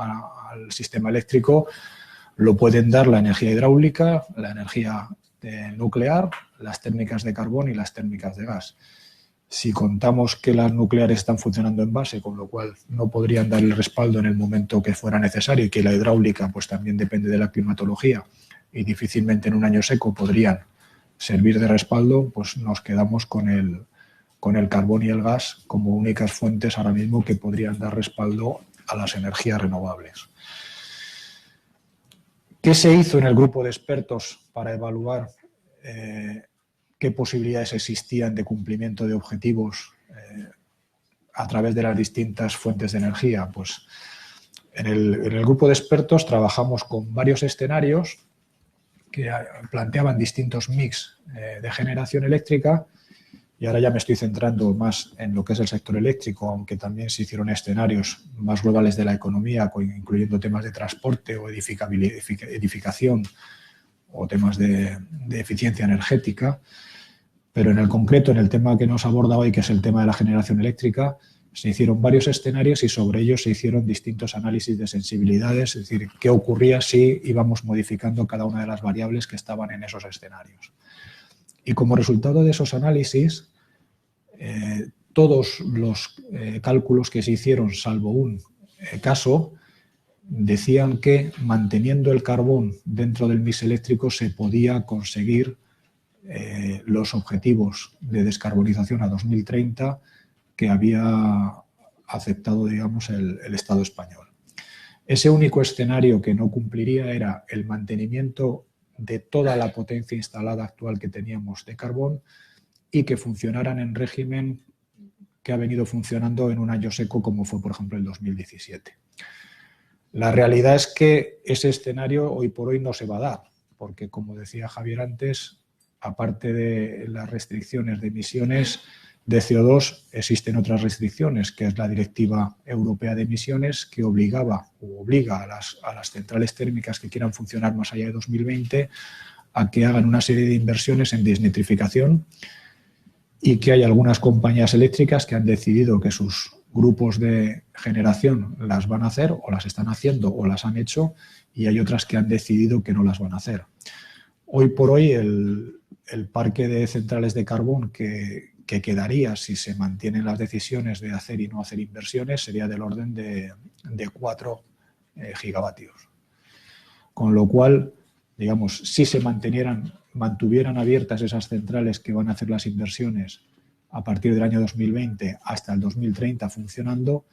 al sistema eléctrico, lo pueden dar la energía hidráulica, la energía nuclear, las térmicas de carbón y las térmicas de gas. Si contamos que las nucleares están funcionando en base, con lo cual no podrían dar el respaldo en el momento que fuera necesario, y que la hidráulica pues también depende de la climatología y difícilmente en un año seco podrían servir de respaldo, pues nos quedamos con el carbón y el gas como únicas fuentes ahora mismo que podrían dar respaldo a las energías renovables. ¿Qué se hizo en el grupo de expertos para evaluar qué posibilidades existían de cumplimiento de objetivos a través de las distintas fuentes de energía? Pues en el grupo de expertos trabajamos con varios escenarios que planteaban distintos mix de generación eléctrica, y ahora ya me estoy centrando más en lo que es el sector eléctrico, aunque también se hicieron escenarios más globales de la economía, incluyendo temas de transporte o edificación o temas de eficiencia energética. Pero en el concreto, en el tema que nos aborda hoy, que es el tema de la generación eléctrica, se hicieron varios escenarios y sobre ellos se hicieron distintos análisis de sensibilidades, es decir, qué ocurría si íbamos modificando cada una de las variables que estaban en esos escenarios. Y como resultado de esos análisis, todos los cálculos que se hicieron, salvo un caso, decían que manteniendo el carbón dentro del mix eléctrico se podía conseguir los objetivos de descarbonización a 2030 que había aceptado, digamos, el Estado español. Ese único escenario que no cumpliría era el mantenimiento de toda la potencia instalada actual que teníamos de carbón y que funcionaran en régimen que ha venido funcionando en un año seco como fue, por ejemplo, el 2017. La realidad es que ese escenario hoy por hoy no se va a dar, porque, como decía Javier antes, aparte de las restricciones de emisiones de CO2, existen otras restricciones, que es la Directiva Europea de Emisiones, que obliga a las centrales térmicas que quieran funcionar más allá de 2020 a que hagan una serie de inversiones en desnitrificación, y que hay algunas compañías eléctricas que han decidido que sus grupos de generación las van a hacer, o las están haciendo, o las han hecho, y hay otras que han decidido que no las van a hacer. Hoy por hoy el parque de centrales de carbón que quedaría si se mantienen las decisiones de hacer y no hacer inversiones sería del orden de 4 gigavatios. Con lo cual, digamos, si se mantuvieran abiertas esas centrales que van a hacer las inversiones a partir del año 2020 hasta el 2030 funcionando,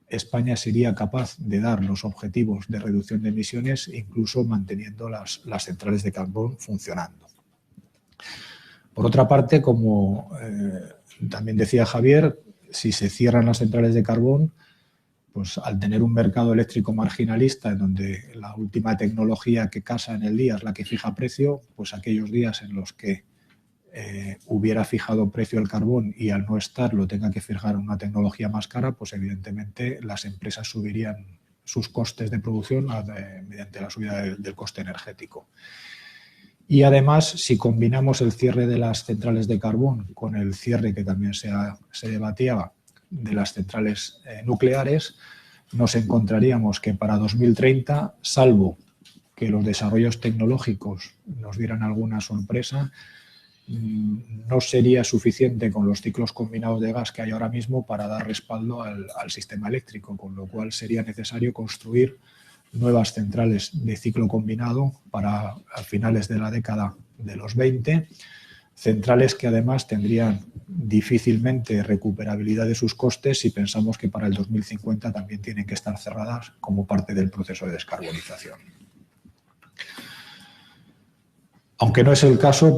España sería capaz de dar los objetivos de reducción de emisiones incluso manteniendo las centrales de carbón funcionando. Por otra parte, como también decía Javier, si se cierran las centrales de carbón, pues al tener un mercado eléctrico marginalista en donde la última tecnología que casa en el día es la que fija precio, pues aquellos días en los que hubiera fijado precio el carbón y al no estar lo tenga que fijar una tecnología más cara, pues evidentemente las empresas subirían sus costes de producción mediante la subida del coste energético. Y además, si combinamos el cierre de las centrales de carbón con el cierre que también se debatía de las centrales nucleares, nos encontraríamos que para 2030, salvo que los desarrollos tecnológicos nos dieran alguna sorpresa, no sería suficiente con los ciclos combinados de gas que hay ahora mismo para dar respaldo al sistema eléctrico, con lo cual sería necesario construir nuevas centrales de ciclo combinado para a finales de la década de los 20, centrales que además tendrían difícilmente recuperabilidad de sus costes si pensamos que para el 2050 también tienen que estar cerradas como parte del proceso de descarbonización. Aunque no es el caso,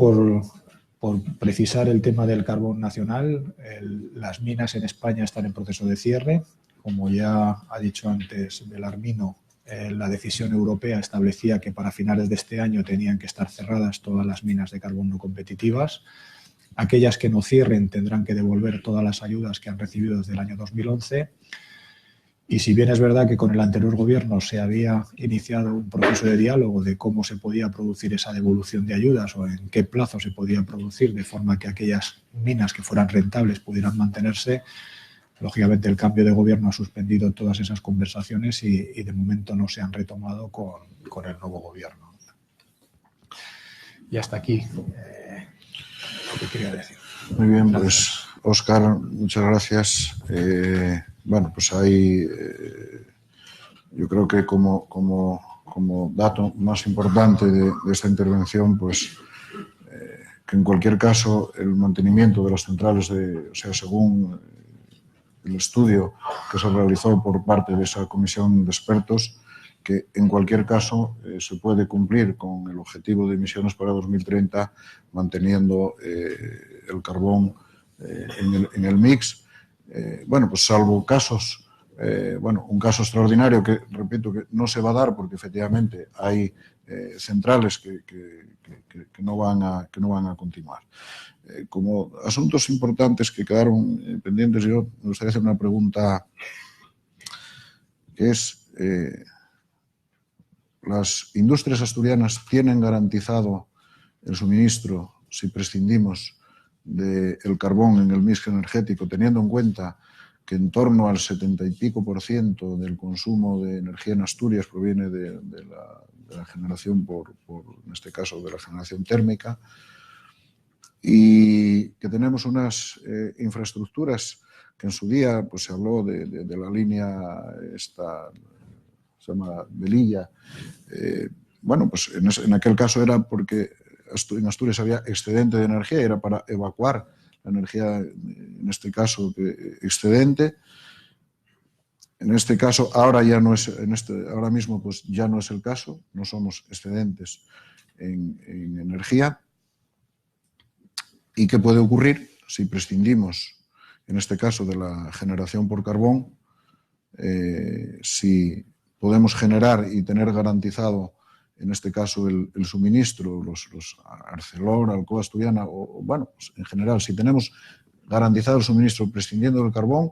por precisar el tema del carbón nacional, las minas en España están en proceso de cierre. Como ya ha dicho antes Belarmino, la decisión europea establecía que para finales de este año tenían que estar cerradas todas las minas de carbón no competitivas. Aquellas que no cierren tendrán que devolver todas las ayudas que han recibido desde el año 2011. Y si bien es verdad que con el anterior gobierno se había iniciado un proceso de diálogo de cómo se podía producir esa devolución de ayudas o en qué plazo se podía producir de forma que aquellas minas que fueran rentables pudieran mantenerse, lógicamente el cambio de gobierno ha suspendido todas esas conversaciones y de momento no se han retomado con el nuevo gobierno. Y hasta aquí lo que quería decir. Muy bien, pues Óscar, muchas gracias. Bueno, pues ahí yo creo que como dato más importante de esta intervención, pues que en cualquier caso el mantenimiento de las centrales, o sea, según el estudio que se realizó por parte de esa comisión de expertos, que en cualquier caso se puede cumplir con el objetivo de emisiones para 2030 manteniendo el carbón en el mix. Bueno, pues salvo casos, bueno, un caso extraordinario que, repito, que no se va a dar porque efectivamente hay centrales que no van a continuar. Como asuntos importantes que quedaron pendientes, yo me gustaría hacer una pregunta que es, ¿las industrias asturianas tienen garantizado el suministro si prescindimos del carbón en el mix energético, teniendo en cuenta que en torno al 70 y pico % del consumo de energía en Asturias proviene de la generación en este caso, de la generación térmica, y que tenemos unas infraestructuras que en su día pues, se habló de la línea esta, se llama Velilla. Bueno, pues en aquel caso era porque en Asturias había excedente de energía y era para evacuar la energía, en este caso, excedente. En este caso, ahora ya no es, ahora mismo pues ya no es el caso, no somos excedentes en energía. ¿Y qué puede ocurrir si prescindimos, en este caso, de la generación por carbón? Si podemos generar y tener garantizado, en este caso, el suministro, los Arcelor, Alcoa Asturiana, o bueno, pues en general, si tenemos garantizado el suministro prescindiendo del carbón,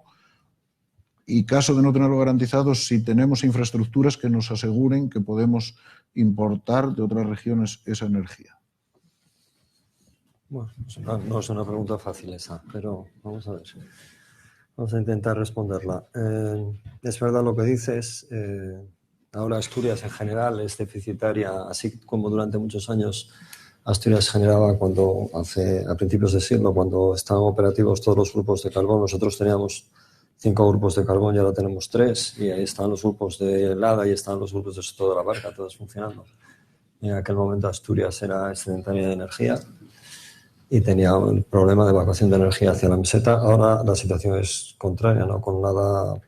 y caso de no tenerlo garantizado, si tenemos infraestructuras que nos aseguren que podemos importar de otras regiones esa energía. Bueno, no es una pregunta fácil esa, pero vamos a ver. Vamos a intentar responderla. Es verdad lo que dices. Ahora Asturias en general es deficitaria, así como durante muchos años Asturias generaba a principios de siglo, cuando estaban operativos todos los grupos de carbón. Nosotros teníamos 5 grupos de carbón y ahora tenemos 3, y ahí están los grupos de Lada y están los grupos de Soto de la Barca, todos funcionando. En aquel momento Asturias era excedentaria de energía y tenía un problema de evacuación de energía hacia la meseta. Ahora la situación es contraria, ¿no? Con Lada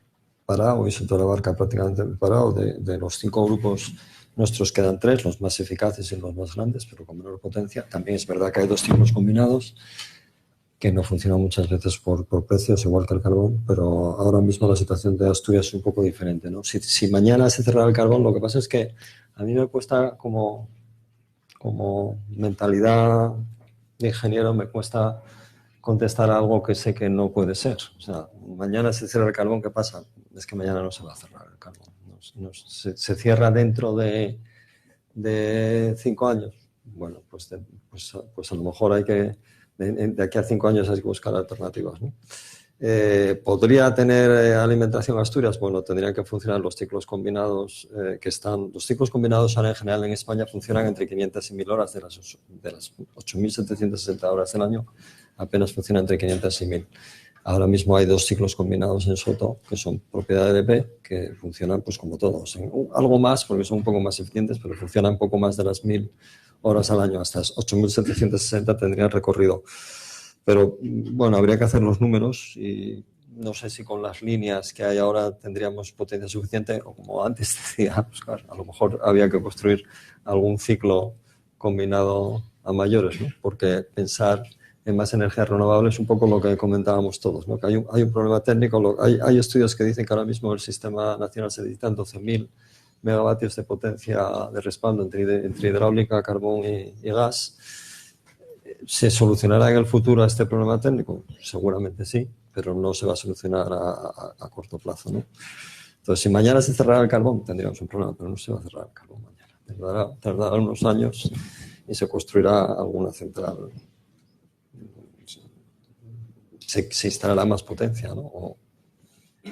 parado y Soto de la Barca prácticamente parado. De los 5 grupos nuestros quedan 3, los más eficaces y los más grandes, pero con menor potencia. También es verdad que hay 2 ciclos combinados que no funcionan muchas veces por precios, igual que el carbón, pero ahora mismo la situación de Asturias es un poco diferente, ¿no? Si mañana se cerrara el carbón, lo que pasa es que a mí me cuesta como mentalidad de ingeniero, me cuesta contestar algo que sé que no puede ser. O sea, mañana se cierra el carbón, ¿qué pasa? Es que mañana no se va a cerrar el carbón. Se cierra dentro de 5 años. Bueno, pues a lo mejor hay que... De aquí a 5 años hay que buscar alternativas, ¿no? ¿Podría tener alimentación Asturias? Bueno, tendrían que funcionar los ciclos combinados Los ciclos combinados ahora en general en España funcionan entre 500 y 1000 horas de las 8.760 horas del año, apenas funciona entre 500 y 1000. Ahora mismo hay 2 ciclos combinados en Soto que son propiedad de EP, que funcionan pues como todos, algo más porque son un poco más eficientes, pero funcionan un poco más de las 1000 horas al año, hasta las 8.760 tendrían recorrido. Pero bueno, habría que hacer los números y no sé si con las líneas que hay ahora tendríamos potencia suficiente o, como antes decía Óscar, a lo mejor había que construir algún ciclo combinado a mayores, ¿no? Porque pensar en más energías renovables es un poco lo que comentábamos todos, ¿no? Que hay un problema técnico, hay estudios que dicen que ahora mismo el sistema nacional se necesitan 12.000 megavatios de potencia de respaldo entre hidráulica, carbón y gas. ¿Se solucionará en el futuro este problema técnico? Seguramente sí, pero no se va a solucionar a corto plazo, ¿no? Entonces, si mañana se cerrara el carbón, tendríamos un problema, pero no se va a cerrar el carbón mañana. Tardará unos años y se construirá alguna central. Se instalará más potencia, ¿no?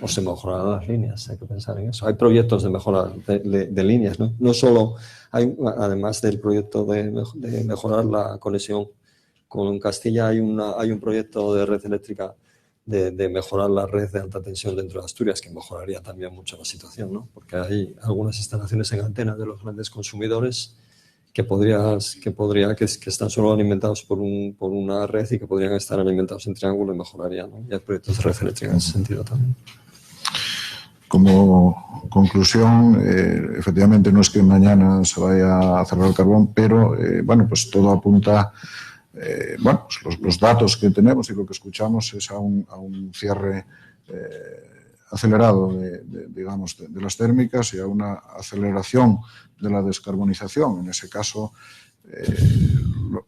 O se mejorarán las líneas, hay que pensar en eso. Hay proyectos de mejora de líneas, ¿no? No solo además del proyecto de mejorar la conexión con Castilla, hay un proyecto de red eléctrica de mejorar la red de alta tensión dentro de Asturias, que mejoraría también mucho la situación, ¿no? Porque hay algunas instalaciones en antena de los grandes consumidores que están solo alimentados por una red y que podrían estar alimentados en triángulo y mejoraría, ¿no? Y hay proyectos de red eléctrica en ese sentido también. Como conclusión, efectivamente no es que mañana se vaya a cerrar el carbón, pero bueno, pues todo apunta, bueno, pues los datos que tenemos y lo que escuchamos es a un cierre acelerado digamos, de las térmicas y a una aceleración de la descarbonización. En ese caso,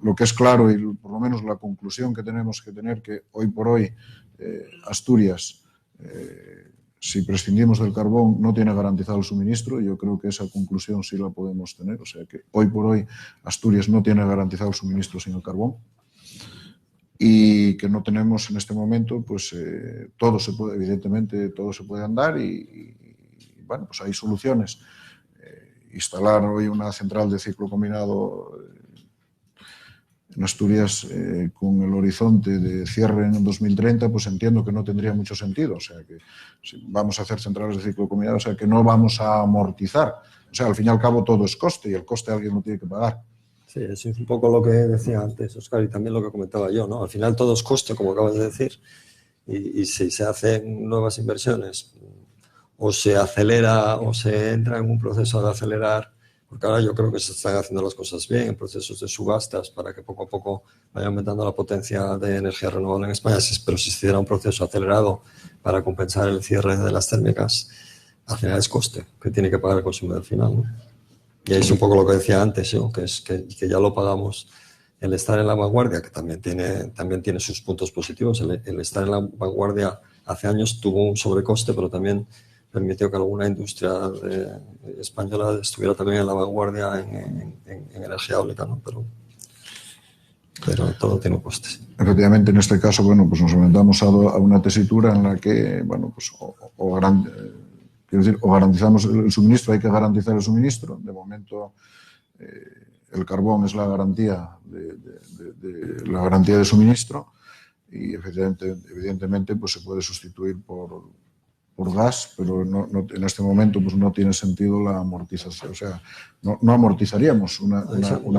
lo que es claro y por lo menos la conclusión que tenemos que tener, que hoy por hoy Asturias, si prescindimos del carbón, no tiene garantizado el suministro. Yo creo que esa conclusión sí la podemos tener. O sea que hoy por hoy Asturias no tiene garantizado el suministro sin el carbón. Y que no tenemos en este momento, pues todo se puede, evidentemente todo se puede andar y bueno, pues hay soluciones. Instalar hoy una central de ciclo combinado en Asturias con el horizonte de cierre en 2030, pues entiendo que no tendría mucho sentido. O sea que si vamos a hacer centrales de ciclo combinado, o sea que no vamos a amortizar. O sea, al fin y al cabo todo es coste y el coste alguien lo tiene que pagar. Sí, eso es un poco lo que decía antes Óscar y también lo que comentaba yo, ¿no? Al final todo es coste, como acabas de decir, y si se hacen nuevas inversiones o se acelera o se entra en un proceso de acelerar, porque ahora yo creo que se están haciendo las cosas bien en procesos de subastas para que poco a poco vaya aumentando la potencia de energía renovable en España, pero si se hiciera un proceso acelerado para compensar el cierre de las térmicas, al final es coste que tiene que pagar el consumidor final, ¿no? Y es un poco lo que decía antes, ¿no? Que ya lo pagamos. El estar en la vanguardia, que también tiene sus puntos positivos. El estar en la vanguardia hace años tuvo un sobrecoste, pero también permitió que alguna industria española estuviera también en la vanguardia en energía eólica, ¿no? Pero todo tiene costes. Efectivamente, en este caso, bueno, pues nos enfrentamos a una tesitura en la que, bueno, pues quiero decir, o garantizamos el suministro, hay que garantizar el suministro. De momento, el carbón es la garantía de suministro y evidentemente pues se puede sustituir por gas, pero en este momento pues no tiene sentido la amortización. O sea, no amortizaríamos una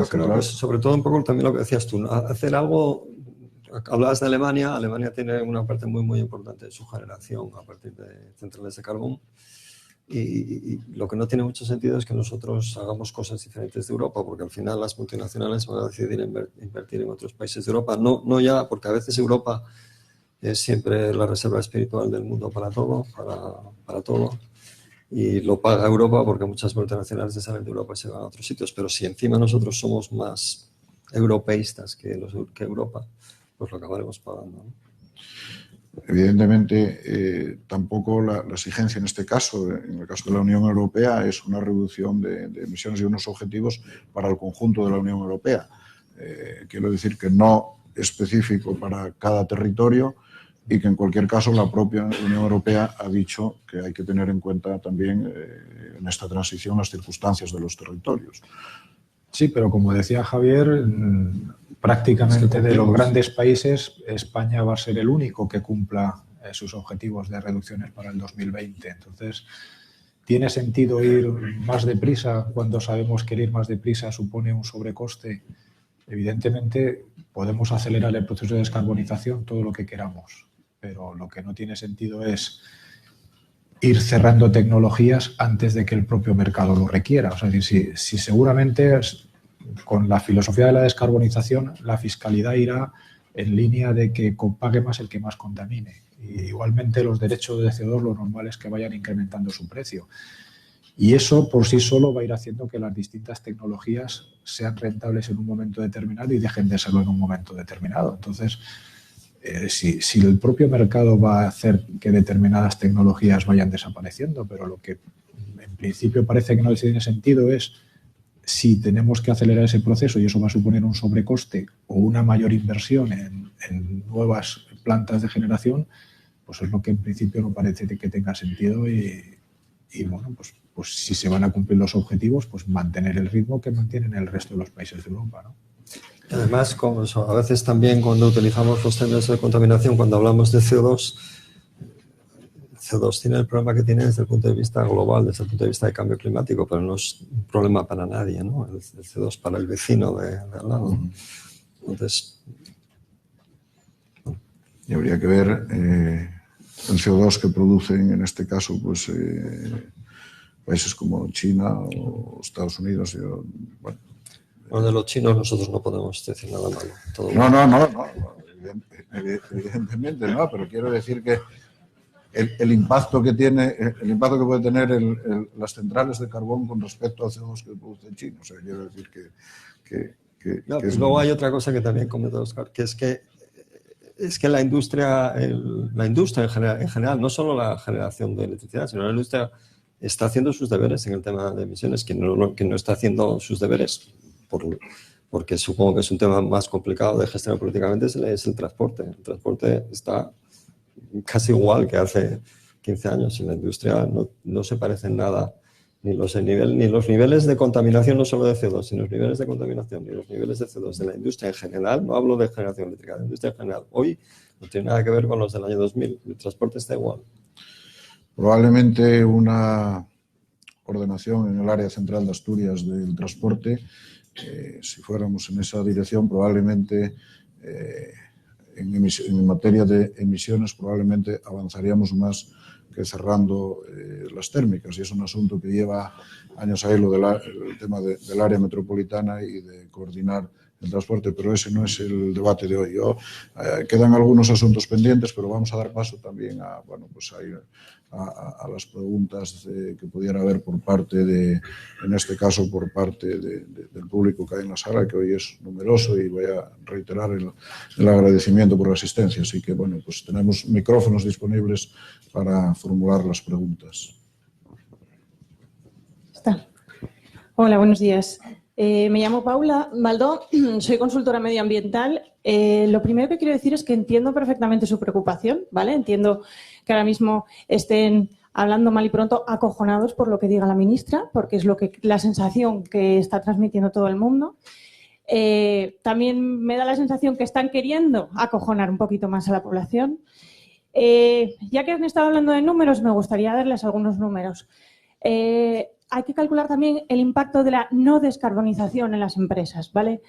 creo que sobre todo un poco también lo que decías tú, ¿no? Hacer algo. Hablabas de Alemania. Alemania tiene una parte muy, muy importante de su generación a partir de centrales de carbón. Y lo que no tiene mucho sentido es que nosotros hagamos cosas diferentes de Europa, porque al final las multinacionales van a decidir invertir en otros países de Europa. No ya, porque a veces Europa es siempre la reserva espiritual del mundo para todo, para todo. Y lo paga Europa porque muchas multinacionales se salen de Europa y se van a otros sitios. Pero si encima nosotros somos más europeístas que Europa, pues lo acabaremos pagando, ¿no? Evidentemente, tampoco la exigencia en este caso, en el caso de la Unión Europea, es una reducción de emisiones y unos objetivos para el conjunto de la Unión Europea. Quiero decir que no específico para cada territorio, y que en cualquier caso la propia Unión Europea ha dicho que hay que tener en cuenta también en esta transición las circunstancias de los territorios. Sí, pero como decía Javier, prácticamente de los grandes países, España va a ser el único que cumpla sus objetivos de reducciones para el 2020. Entonces, ¿tiene sentido ir más deprisa cuando sabemos que el ir más deprisa supone un sobrecoste? Evidentemente, podemos acelerar el proceso de descarbonización todo lo que queramos, pero lo que no tiene sentido es ir cerrando tecnologías antes de que el propio mercado lo requiera. O sea, si seguramente con la filosofía de la descarbonización la fiscalidad irá en línea de que pague más el que más contamine. Y igualmente los derechos de CO2 lo normal es que vayan incrementando su precio. Y eso por sí solo va a ir haciendo que las distintas tecnologías sean rentables en un momento determinado y dejen de serlo en un momento determinado. Entonces, si el propio mercado va a hacer que determinadas tecnologías vayan desapareciendo, pero lo que en principio parece que no tiene sentido es si tenemos que acelerar ese proceso y eso va a suponer un sobrecoste o una mayor inversión en nuevas plantas de generación, pues es lo que en principio no parece que tenga sentido y bueno, pues si se van a cumplir los objetivos, pues mantener el ritmo que mantienen el resto de los países de Europa, ¿no? Además, como eso, a veces también cuando utilizamos los términos de contaminación, cuando hablamos de CO2, CO2 tiene el problema que tiene desde el punto de vista global, desde el punto de vista de cambio climático, pero no es un problema para nadie, ¿no? El CO2 para el vecino de al lado. Entonces, y habría que ver el CO2 que producen, en este caso, pues países como China o Estados Unidos. Bueno, de los chinos nosotros no podemos decir nada malo. Todo No, evidentemente no, pero quiero decir que el impacto que puede tener las centrales de carbón con respecto al CO2 que produce China. O sea, quiero decir que luego hay otra cosa que también comenta Óscar, que es que la industria en general, no solo la generación de electricidad, sino la industria está haciendo sus deberes en el tema de emisiones. Quien no está haciendo sus deberes, porque supongo que es un tema más complicado de gestionar políticamente, es el transporte. El transporte está casi igual que hace 15 años y la industria no se parece en nada, ni los niveles de contaminación, no solo de CO2, sino los niveles de contaminación, ni los niveles de CO2 de la industria en general. No hablo de generación eléctrica, de la industria en general. Hoy no tiene nada que ver con los del año 2000. El transporte está igual. Probablemente una ordenación en el área central de Asturias del transporte, si fuéramos en esa dirección, probablemente en materia de emisiones probablemente avanzaríamos más que cerrando las térmicas, y es un asunto que lleva años ahí, el tema del área metropolitana y de coordinar el transporte, pero ese no es el debate de hoy. Quedan algunos asuntos pendientes, pero vamos a dar paso también a las preguntas que pudiera haber por parte en este caso, por parte del público que hay en la sala, que hoy es numeroso, y voy a reiterar el agradecimiento por la asistencia. Así que, bueno, pues tenemos micrófonos disponibles para formular las preguntas. Hola, buenos días. Me llamo Paula Maldó, soy consultora medioambiental. Lo primero que quiero decir es que entiendo perfectamente su preocupación, ¿vale? Entiendo que ahora mismo estén hablando mal y pronto acojonados por lo que diga la ministra, porque es la sensación que está transmitiendo todo el mundo. También me da la sensación que están queriendo acojonar un poquito más a la población. Ya que han estado hablando de números, me gustaría darles algunos números. Hay que calcular también el impacto de la no descarbonización en las empresas, ¿vale?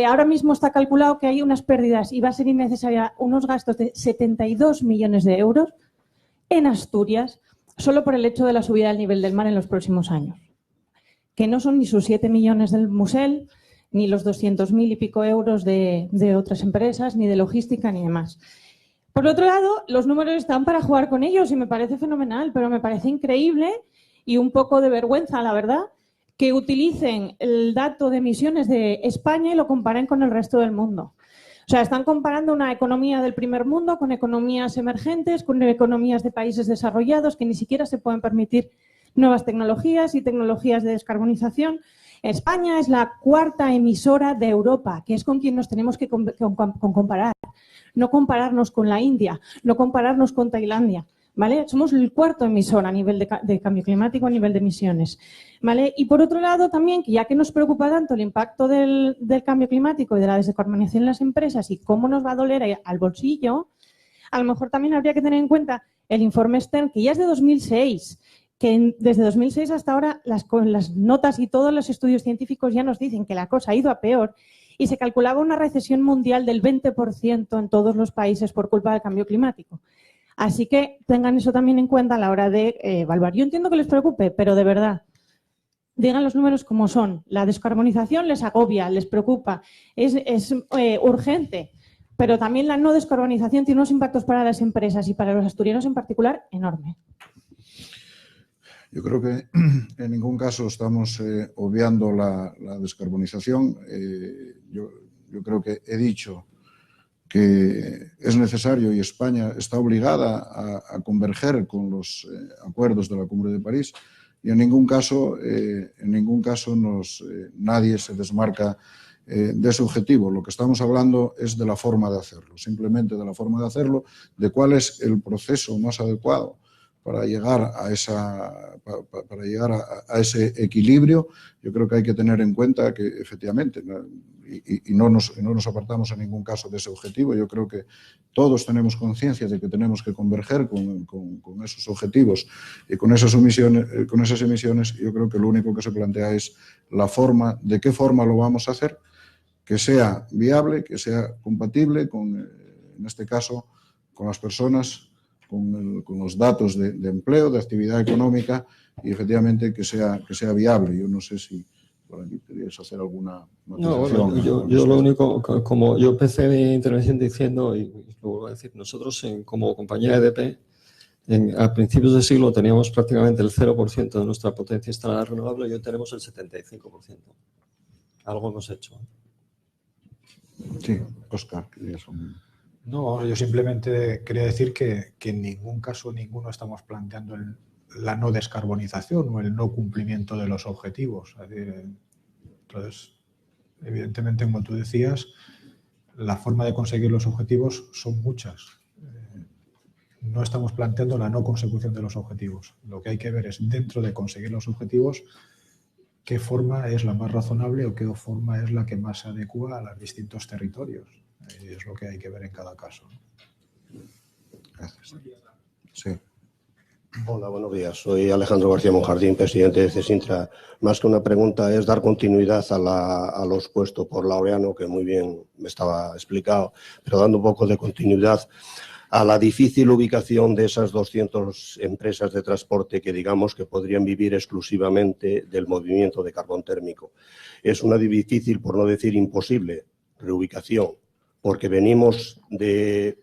Ahora mismo está calculado que hay unas pérdidas y va a ser innecesaria unos gastos de 72 millones de euros en Asturias solo por el hecho de la subida del nivel del mar en los próximos años, que no son ni sus 7 millones del Musel, ni los 200.000 y pico euros de otras empresas, ni de logística, ni demás. Por otro lado, los números están para jugar con ellos y me parece fenomenal, pero me parece increíble y un poco de vergüenza, la verdad, que utilicen el dato de emisiones de España y lo comparen con el resto del mundo. O sea, están comparando una economía del primer mundo con economías emergentes, con economías de países desarrollados que ni siquiera se pueden permitir nuevas tecnologías y tecnologías de descarbonización, España es la cuarta emisora de Europa, que es con quien nos tenemos que comparar. No compararnos con la India, no compararnos con Tailandia, ¿vale? Somos el cuarto emisor a nivel de cambio climático, a nivel de emisiones, ¿vale? Y por otro lado también, que ya que nos preocupa tanto el impacto del cambio climático y de la descarbonización en las empresas y cómo nos va a doler al bolsillo, a lo mejor también habría que tener en cuenta el informe Stern, que ya es de 2006, que desde 2006 hasta ahora con las notas y todos los estudios científicos ya nos dicen que la cosa ha ido a peor y se calculaba una recesión mundial del 20% en todos los países por culpa del cambio climático. Así que tengan eso también en cuenta a la hora de evaluar. Yo entiendo que les preocupe, pero de verdad, digan los números como son. La descarbonización les agobia, les preocupa, es urgente, pero también la no descarbonización tiene unos impactos para las empresas y para los asturianos en particular enorme. Yo creo que en ningún caso estamos obviando la descarbonización. Yo creo que he dicho que es necesario y España está obligada a converger con los acuerdos de la Cumbre de París y en ningún caso nadie se desmarca de ese objetivo. Lo que estamos hablando es de la forma de hacerlo, simplemente de la forma de hacerlo, de cuál es el proceso más adecuado para llegar a ese equilibrio. Yo creo que hay que tener en cuenta que efectivamente y no nos apartamos en ningún caso de ese objetivo. Yo creo que todos tenemos conciencia de que tenemos que converger con esos objetivos y con esas emisiones. Yo creo que lo único que se plantea es la forma, de qué forma lo vamos a hacer, que sea viable, que sea compatible en este caso, con las personas, con los datos de empleo, de actividad económica y efectivamente que sea viable. Yo no sé si por aquí querías hacer alguna matización. No, yo lo único, como yo empecé mi intervención diciendo, y lo vuelvo a decir, nosotros como compañía EDP, a principios del siglo teníamos prácticamente el 0% de nuestra potencia instalada renovable y hoy tenemos el 75%. Algo hemos hecho. Sí, Óscar, querías un... No, yo simplemente quería decir que en ningún caso ninguno estamos planteando la no descarbonización o el no cumplimiento de los objetivos. Es decir, entonces, evidentemente, como tú decías, la forma de conseguir los objetivos son muchas. No estamos planteando la no consecución de los objetivos. Lo que hay que ver es, dentro de conseguir los objetivos, qué forma es la más razonable o qué forma es la que más se adecua a los distintos territorios. Y es lo que hay que ver en cada caso. Gracias. Sí. Hola, buenos días. Soy Alejandro García Monjardín, presidente de CESINTRA. Más que una pregunta es dar continuidad a lo expuesto por Laureano, que muy bien me estaba explicado, pero dando un poco de continuidad a la difícil ubicación de esas 200 empresas de transporte que digamos que podrían vivir exclusivamente del movimiento de carbón térmico. Es una difícil, por no decir imposible, reubicación, porque venimos de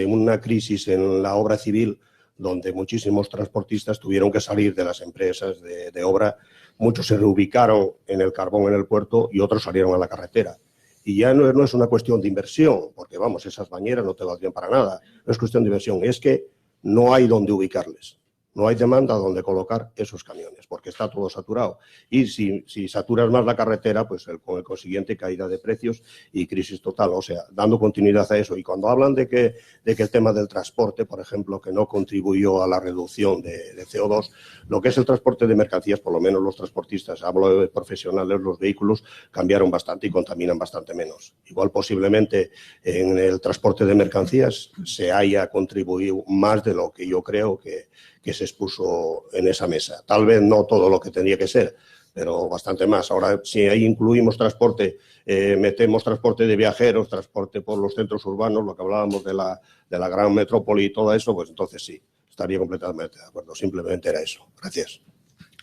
una crisis en la obra civil donde muchísimos transportistas tuvieron que salir de las empresas de obra. Muchos se reubicaron en el carbón en el puerto y otros salieron a la carretera. Y ya no es una cuestión de inversión, porque vamos, esas bañeras no te valdrían para nada. No es cuestión de inversión, es que no hay dónde ubicarles. No hay demanda donde colocar esos camiones, porque está todo saturado. Y si saturas más la carretera, pues con el consiguiente caída de precios y crisis total. O sea, dando continuidad a eso. Y cuando hablan de que el tema del transporte, por ejemplo, que no contribuyó a la reducción de CO2, lo que es el transporte de mercancías, por lo menos los transportistas, hablo de profesionales, los vehículos cambiaron bastante y contaminan bastante menos. Igual posiblemente en el transporte de mercancías se haya contribuido más de lo que yo creo que se expuso en esa mesa. Tal vez no todo lo que tenía que ser, pero bastante más. Ahora, si ahí incluimos transporte, metemos transporte de viajeros, transporte por los centros urbanos, lo que hablábamos de la gran metrópoli y todo eso, pues entonces sí, estaría completamente de acuerdo. Simplemente era eso. Gracias.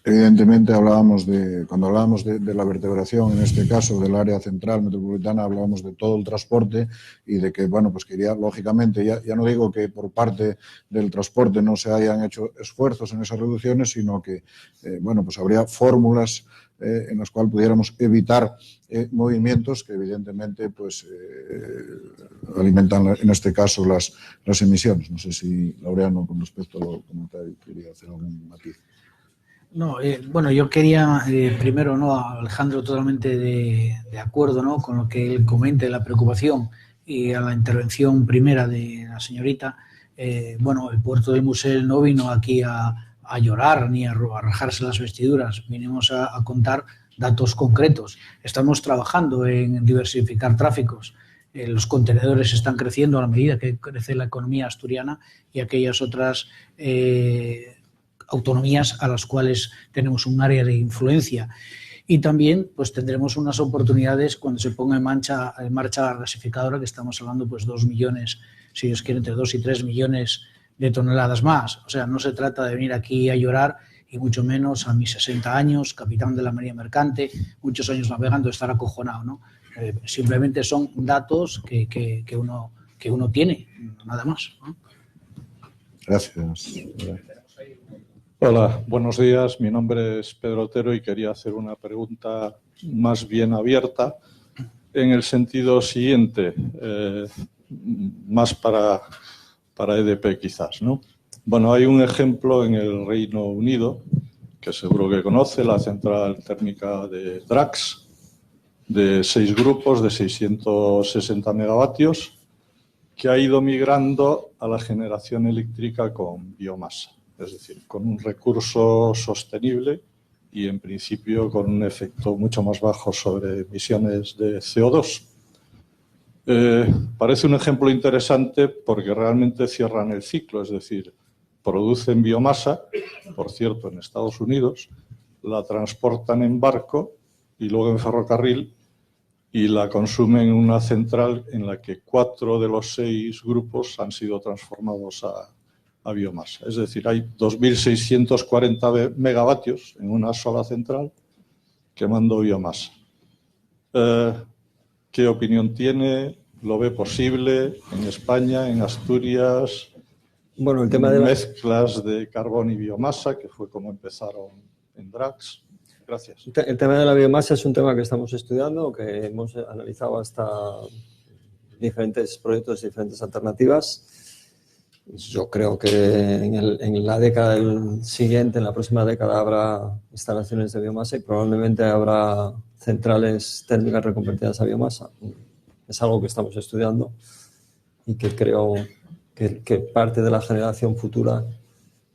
Evidentemente, cuando hablábamos de la vertebración, en este caso del área central metropolitana, hablábamos de todo el transporte y de que, bueno, pues quería, lógicamente, ya no digo que por parte del transporte no se hayan hecho esfuerzos en esas reducciones, sino que, bueno, pues habría fórmulas en las cuales pudiéramos evitar movimientos que, evidentemente, pues alimentan, en este caso, las emisiones. No sé si Laureano, con respecto a lo comentario, quería hacer algún matiz. No, bueno, yo quería primero, ¿no? Alejandro, totalmente de acuerdo, ¿no? Con lo que él comenta, la preocupación y a la intervención primera de la señorita. Bueno, el puerto del Musel no vino aquí a llorar ni a rajarse las vestiduras, vinimos a contar datos concretos. Estamos trabajando en diversificar tráficos. Los contenedores están creciendo a la medida que crece la economía asturiana y aquellas otras autonomías a las cuales tenemos un área de influencia. Y también pues tendremos unas oportunidades cuando se ponga en marcha la gasificadora, que estamos hablando pues 2 millones, si Dios quiere, entre 2 y 3 millones de toneladas más. O sea, no se trata de venir aquí a llorar, y mucho menos a mis 60 años, capitán de la Marina Mercante, muchos años navegando, estar acojonado, ¿no? Simplemente son datos que uno tiene, nada más, ¿no? Gracias. Hola, buenos días. Mi nombre es Pedro Otero y quería hacer una pregunta más bien abierta en el sentido siguiente, más para EDP quizás, ¿no? Bueno, hay un ejemplo en el Reino Unido, que seguro que conoce, la central térmica de Drax, de 6 grupos de 660 megavatios, que ha ido migrando a la generación eléctrica con biomasa. Es decir, con un recurso sostenible y, en principio, con un efecto mucho más bajo sobre emisiones de CO2. Parece un ejemplo interesante porque realmente cierran el ciclo, es decir, producen biomasa, por cierto, en Estados Unidos, la transportan en barco y luego en ferrocarril y la consumen en una central en la que 4 de los 6 grupos han sido transformados a biomasa. Es decir, hay 2.640 megavatios en una sola central quemando biomasa. ¿Qué opinión tiene? ¿Lo ve posible en España, en Asturias? Bueno, el tema de mezclas de carbón y biomasa, que fue como empezaron en Drax. Gracias. El tema de la biomasa es un tema que estamos estudiando, que hemos analizado hasta diferentes proyectos, diferentes alternativas. Yo creo que en la década siguiente, en la próxima década, habrá instalaciones de biomasa y probablemente habrá centrales térmicas reconvertidas a biomasa. Es algo que estamos estudiando y que creo que parte de la generación futura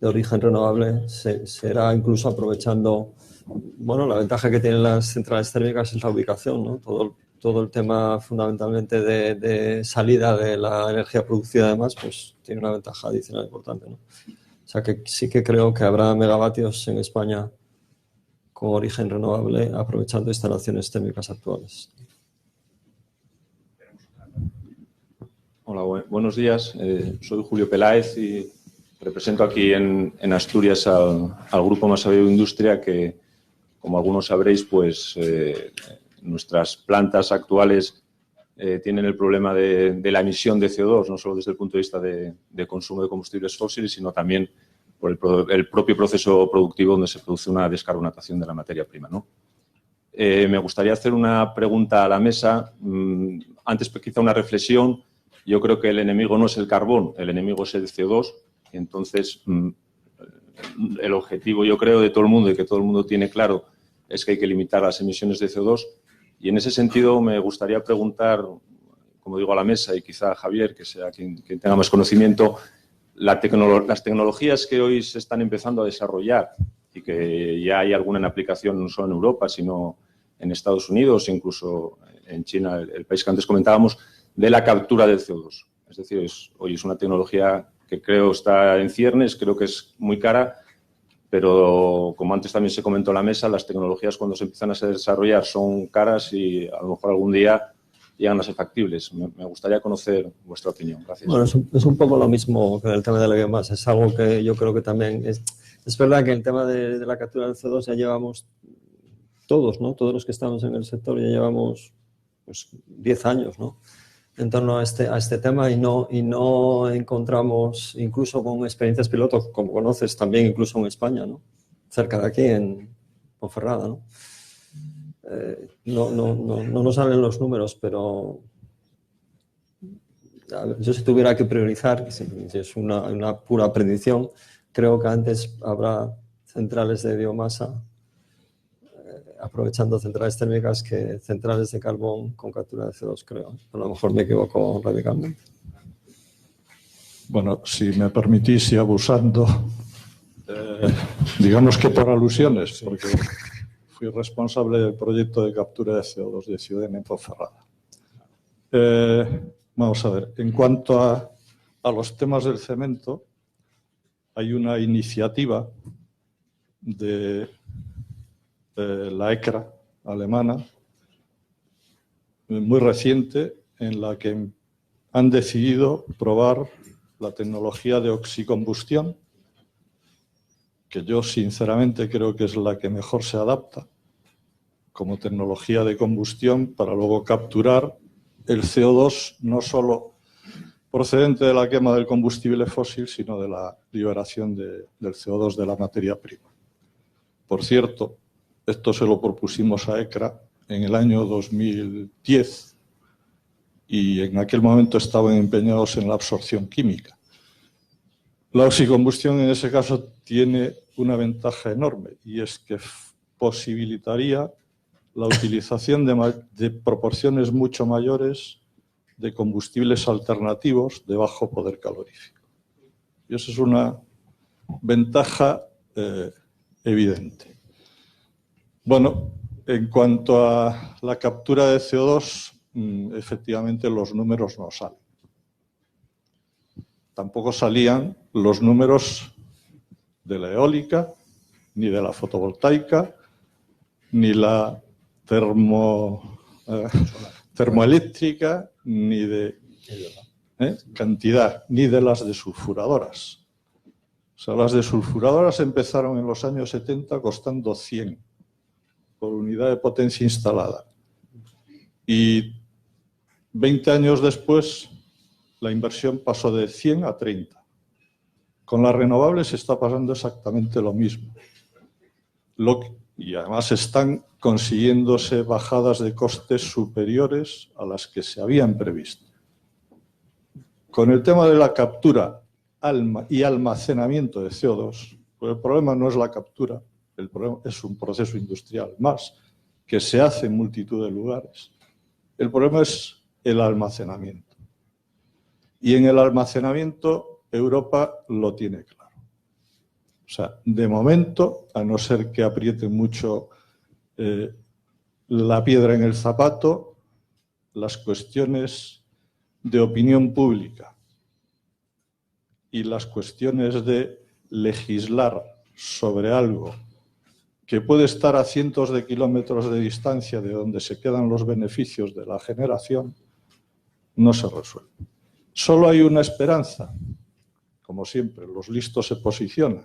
de origen renovable será incluso aprovechando, bueno, la ventaja que tienen las centrales térmicas es la ubicación, ¿no? Todo el tema fundamentalmente de salida de la energía producida, además, pues tiene una ventaja adicional importante, ¿no? O sea que sí que creo que habrá megavatios en España con origen renovable aprovechando instalaciones térmicas actuales. Hola, buenos días. Soy Julio Peláez y represento aquí en Asturias al Grupo Masa Bioindustria, que, como algunos sabréis, pues nuestras plantas actuales tienen el problema de la emisión de CO2, no solo desde el punto de vista de consumo de combustibles fósiles, sino también por el propio proceso productivo donde se produce una descarbonatación de la materia prima, ¿no? Me gustaría hacer una pregunta a la mesa. Antes, quizá una reflexión. Yo creo que el enemigo no es el carbón, el enemigo es el CO2. Entonces, el objetivo, yo creo, de todo el mundo y que todo el mundo tiene claro es que hay que limitar las emisiones de CO2. Y en ese sentido me gustaría preguntar, como digo, a la mesa y quizá a Javier, que sea quien tenga más conocimiento, las tecnologías que hoy se están empezando a desarrollar y que ya hay alguna en aplicación no solo en Europa, sino en Estados Unidos, incluso en China, el país que antes comentábamos, de la captura del CO2. Es decir, hoy es una tecnología que creo está en ciernes, creo que es muy cara, pero como antes también se comentó en la mesa, las tecnologías cuando se empiezan a desarrollar son caras y a lo mejor algún día llegan a ser factibles. Me gustaría conocer vuestra opinión. Gracias. Bueno, es un poco lo mismo que el tema de la biomasa. Es algo que yo creo que también es verdad que el tema de la captura del CO2 ya llevamos todos, ¿no? Todos los que estamos en el sector ya llevamos pues 10 años, ¿no? En torno a este tema y no encontramos, incluso con experiencias piloto, como conoces también, incluso en España, ¿no? Cerca de aquí, en Ponferrada, ¿no? No nos salen los números, pero yo si tuviera que priorizar, si es una pura predicción, creo que antes habrá centrales de biomasa, aprovechando centrales térmicas que centrales de carbón con captura de CO2, creo. A lo mejor me equivoco radicalmente. Bueno, si me permitís, y abusando, digamos que por alusiones, porque fui responsable del proyecto de captura de CO2 de Ciudad en Ponferrada. Vamos a ver, en cuanto a los temas del cemento, hay una iniciativa de la ECRA alemana, muy reciente, en la que han decidido probar la tecnología de oxicombustión, que yo sinceramente creo que es la que mejor se adapta como tecnología de combustión para luego capturar el CO2 no solo procedente de la quema del combustible fósil, sino de la liberación del CO2 de la materia prima. Por cierto, esto se lo propusimos a ECRA en el año 2010 y en aquel momento estaban empeñados en la absorción química. La oxicombustión en ese caso tiene una ventaja enorme y es que posibilitaría la utilización de proporciones mucho mayores de combustibles alternativos de bajo poder calorífico. Y eso es una ventaja evidente. Bueno, en cuanto a la captura de CO2, efectivamente los números no salen. Tampoco salían los números de la eólica, ni de la fotovoltaica, ni la termoeléctrica, ni de cantidad, ni de las desulfuradoras. O sea, las desulfuradoras empezaron en los años 70 costando 100 por unidad de potencia instalada. Y 20 años después, la inversión pasó de 100 a 30. Con las renovables está pasando exactamente lo mismo. Y además están consiguiéndose bajadas de costes superiores a las que se habían previsto. Con el tema de la captura y almacenamiento de CO2, pues el problema no es la captura, el problema es un proceso industrial más que se hace en multitud de lugares. El problema es el almacenamiento. Y en el almacenamiento Europa lo tiene claro. O sea, de momento, a no ser que apriete mucho la piedra en el zapato, las cuestiones de opinión pública y las cuestiones de legislar sobre algo que puede estar a cientos de kilómetros de distancia de donde se quedan los beneficios de la generación, no se resuelve. Solo hay una esperanza. Como siempre, los listos se posicionan.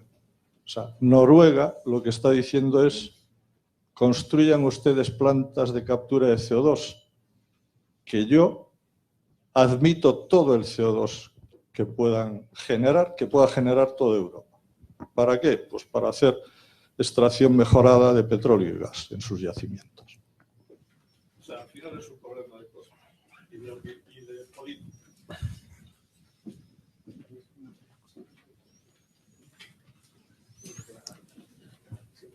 O sea, Noruega lo que está diciendo es: construyan ustedes plantas de captura de CO2, que yo admito todo el CO2 que puedan generar, que pueda generar toda Europa. ¿Para qué? Pues para hacer extracción mejorada de petróleo y gas en sus yacimientos. O sea, al final es un problema de cosas y de política.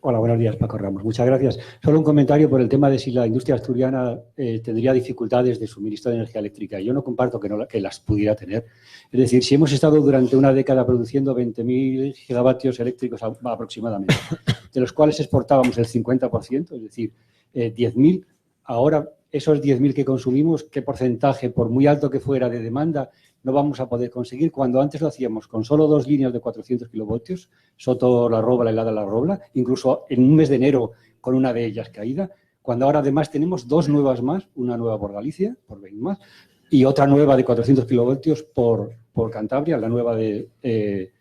Hola, buenos días, Paco Ramos. Muchas gracias. Solo un comentario por el tema de si la industria asturiana tendría dificultades de suministro de energía eléctrica. Yo no comparto que las pudiera tener. Es decir, si hemos estado durante una década produciendo 20.000 gigavatios eléctricos aproximadamente, de los cuales exportábamos el 50%, es decir, 10.000, ahora esos 10.000 que consumimos, ¿qué porcentaje, por muy alto que fuera de demanda, no vamos a poder conseguir cuando antes lo hacíamos con solo 2 líneas de 400 kilovoltios, Soto-La Robla y La Robla, incluso en un mes de enero con una de ellas caída, cuando ahora además tenemos 2 nuevas más, una nueva por Galicia, por 20 más, y otra nueva de 400 kilovoltios por Cantabria, la nueva de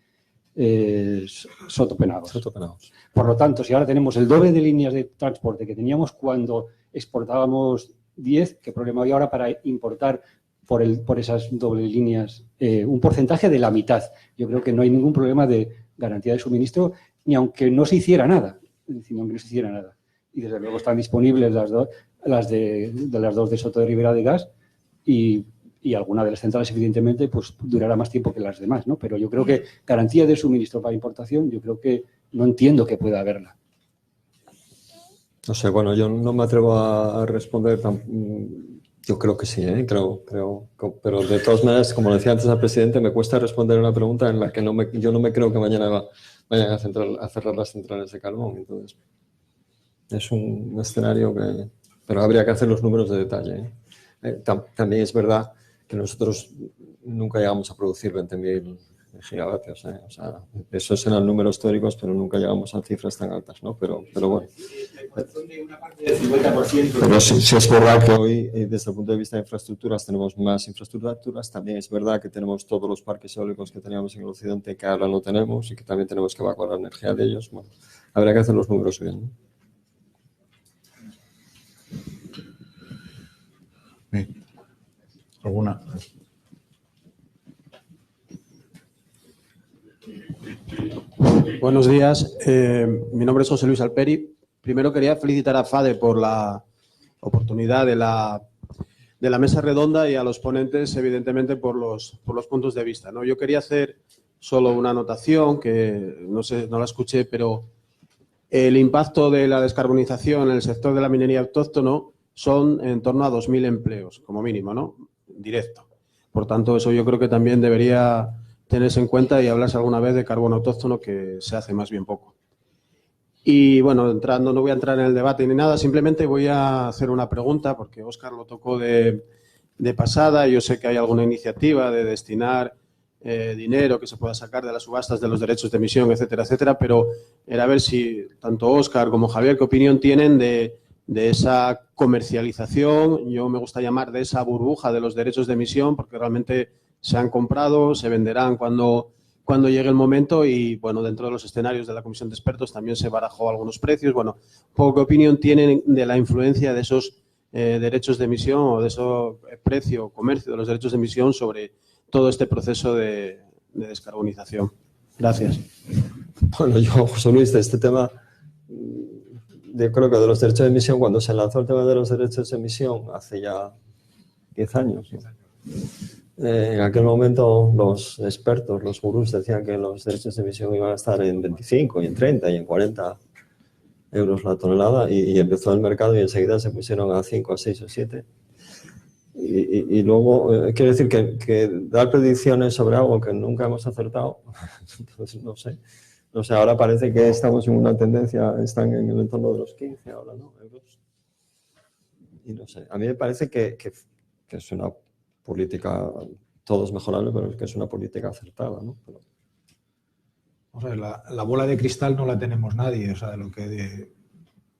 Soto-Penagos. Por lo tanto, si ahora tenemos el doble de líneas de transporte que teníamos cuando exportábamos 10, ¿qué problema hay ahora para importar por esas dobles líneas un porcentaje de la mitad? Yo creo que no hay ningún problema de garantía de suministro, ni aunque no se hiciera nada. Es decir, aunque no se hiciera nada. Y desde luego están disponibles las dos de Soto de Ribera de Gas y alguna de las centrales, evidentemente, pues durará más tiempo que las demás, ¿no? Pero yo creo que garantía de suministro para importación, yo creo que no entiendo que pueda haberla. No sé, bueno, yo no me atrevo a responder. Yo creo que sí, creo. Pero de todas maneras, como decía antes al presidente, me cuesta responder una pregunta en la que yo no me creo que mañana vayan a cerrar las centrales de carbón. Entonces, es un escenario que... Pero habría que hacer los números de detalle. También es verdad que nosotros nunca llegamos a producir 20.000 gigavatios. O sea, esos eran números teóricos, pero nunca llegamos a cifras tan altas, ¿no? Pero bueno. Pero sí es verdad que hoy, desde el punto de vista de infraestructuras, tenemos más infraestructuras. También es verdad que tenemos todos los parques eólicos que teníamos en el occidente que ahora no tenemos y que también tenemos que evacuar la energía de ellos. Bueno, habría que hacer los números bien, ¿no? Bien. ¿Alguna? Buenos días, mi nombre es José Luis Alperi. Primero quería felicitar a FADE por la oportunidad de la mesa redonda y a los ponentes, evidentemente, por los puntos de vista, ¿no? Yo quería hacer solo una anotación que no la escuché, pero el impacto de la descarbonización en el sector de la minería autóctono son en torno a 2.000 empleos, como mínimo, ¿no? Directo. Por tanto, eso yo creo que también debería tenerse en cuenta y hablarse alguna vez de carbón autóctono, que se hace más bien poco. Y bueno, no voy a entrar en el debate ni nada, simplemente voy a hacer una pregunta, porque Óscar lo tocó de pasada. Yo sé que hay alguna iniciativa de destinar dinero que se pueda sacar de las subastas de los derechos de emisión, etcétera, etcétera, pero era a ver si tanto Óscar como Javier, ¿qué opinión tienen de esa comercialización? Yo me gusta llamar de esa burbuja de los derechos de emisión, porque realmente se han comprado, se venderán cuando llegue el momento y, bueno, dentro de los escenarios de la Comisión de Expertos también se barajó algunos precios. Bueno, ¿qué opinión tienen de la influencia de esos derechos de emisión o de ese precio o comercio de los derechos de emisión sobre todo este proceso de descarbonización? Gracias. Bueno, yo, José Luis, de este tema, yo creo que de los derechos de emisión, cuando se lanzó el tema de los derechos de emisión hace ya 10 años, ¿no? En aquel momento los expertos, los gurús, decían que los derechos de emisión iban a estar en 25 y en 30 y en 40 euros la tonelada, y empezó el mercado y enseguida se pusieron a 5, a 6 o 7. Y luego, quiero decir que dar predicciones sobre algo que nunca hemos acertado, entonces no sé. Ahora parece que estamos en una tendencia, están en el entorno de los 15 ahora, ¿no? Euros. Y no sé, a mí me parece que es una política, todo es mejorable, pero es que es una política acertada, ¿no? Pero... O sea, la bola de cristal no la tenemos nadie. O sea, lo que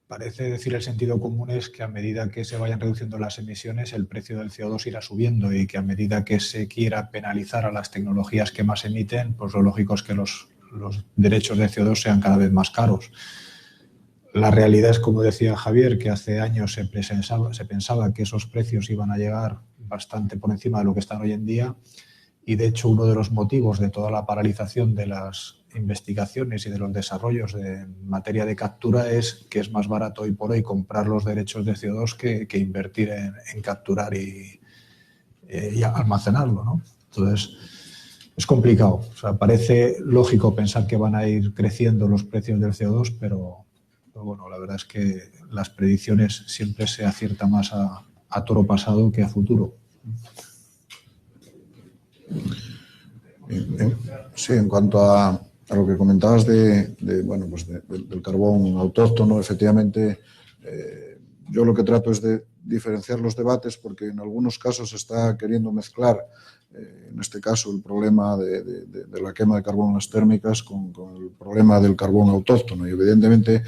parece decir el sentido común es que a medida que se vayan reduciendo las emisiones, el precio del CO2 irá subiendo, y que a medida que se quiera penalizar a las tecnologías que más emiten, pues lo lógico es que los derechos de CO2 sean cada vez más caros. La realidad es, como decía Javier, que hace años se pensaba que esos precios iban a llegar bastante por encima de lo que están hoy en día, y de hecho uno de los motivos de toda la paralización de las investigaciones y de los desarrollos en materia de captura es que es más barato hoy por hoy comprar los derechos de CO2 que invertir en capturar y almacenarlo, ¿no? Entonces, es complicado. O sea, parece lógico pensar que van a ir creciendo los precios del CO2, pero bueno, la verdad es que las predicciones siempre se acierta más a toro pasado que a futuro. Sí, en cuanto a lo que comentabas del carbón autóctono, efectivamente, yo lo que trato es de diferenciar los debates, porque en algunos casos se está queriendo mezclar, en este caso, el problema de la quema de carbón en las térmicas con el problema del carbón autóctono. Y evidentemente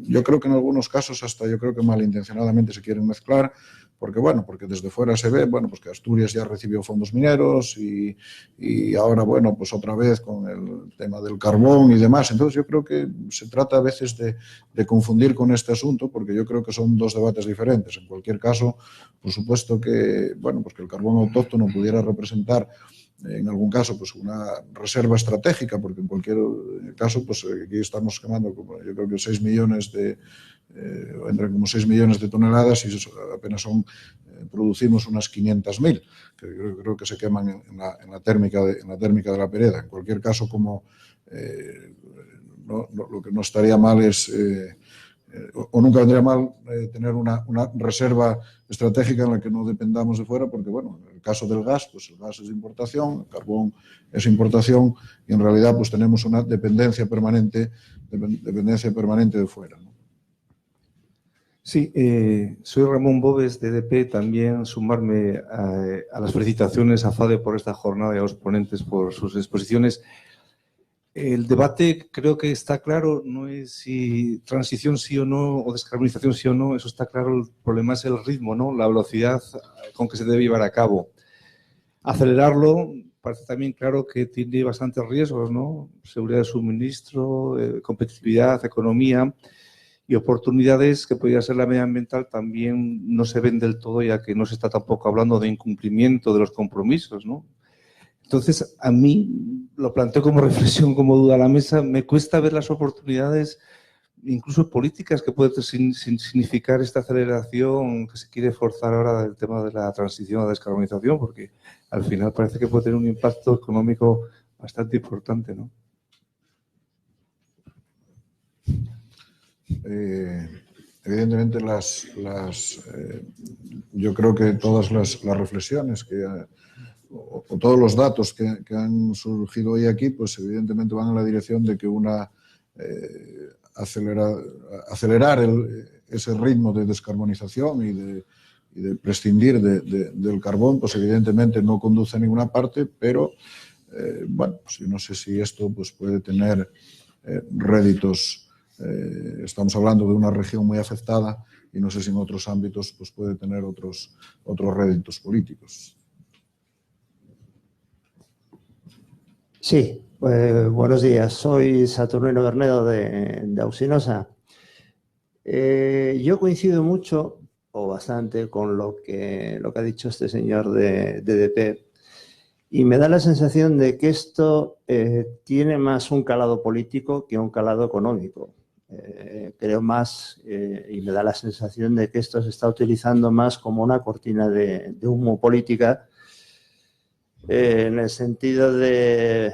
yo creo que en algunos casos hasta yo creo que malintencionadamente se quieren mezclar, porque desde fuera se ve, pues que Asturias ya recibió fondos mineros y ahora, pues otra vez con el tema del carbón y demás. Entonces yo creo que se trata a veces de confundir con este asunto, porque yo creo que son dos debates diferentes. En cualquier caso, por supuesto que, pues que el carbón autóctono pudiera representar en algún caso pues una reserva estratégica, porque en cualquier caso pues aquí estamos quemando yo creo que 6 millones entre como 6 millones de toneladas, y eso apenas producimos unas 500.000 que creo que se queman en la térmica de la Pereda. En cualquier caso, como lo que no estaría mal es, o nunca vendría mal tener una reserva estratégica en la que no dependamos de fuera, porque, bueno, en el caso del gas, pues el gas es importación, el carbón es importación, y en realidad pues tenemos una dependencia permanente de fuera, ¿no? Sí, soy Ramón Bóves de EDP, también sumarme a las felicitaciones a FADE por esta jornada y a los ponentes por sus exposiciones. El debate creo que está claro, no es si transición sí o no o descarbonización sí o no, eso está claro, el problema es el ritmo, ¿no? La velocidad con que se debe llevar a cabo. Acelerarlo parece también claro que tiene bastantes riesgos, ¿no? Seguridad de suministro, competitividad, economía y oportunidades que podría ser la medioambiental también no se ven del todo, ya que no se está tampoco hablando de incumplimiento de los compromisos, ¿no? Entonces, a mí, lo planteo como reflexión, como duda a la mesa, me cuesta ver las oportunidades, incluso políticas, que puede significar esta aceleración que se quiere forzar ahora del tema de la transición a la descarbonización, porque al final parece que puede tener un impacto económico bastante importante, ¿no? Evidentemente, yo creo que todas las reflexiones o todos los datos que han surgido hoy aquí, pues evidentemente van en la dirección de que acelerar ese ritmo de descarbonización y de prescindir del carbón, pues evidentemente no conduce a ninguna parte, pero bueno, pues no sé si esto pues puede tener réditos. Estamos hablando de una región muy afectada y no sé si en otros ámbitos pues puede tener otros réditos políticos. Sí, buenos días. Soy Saturnino Bernedo de Ausinosa. Yo coincido mucho o bastante con lo que ha dicho este señor de EDP y me da la sensación de que esto tiene más un calado político que un calado económico. Creo más y me da la sensación de que esto se está utilizando más como una cortina de humo política, en el sentido de,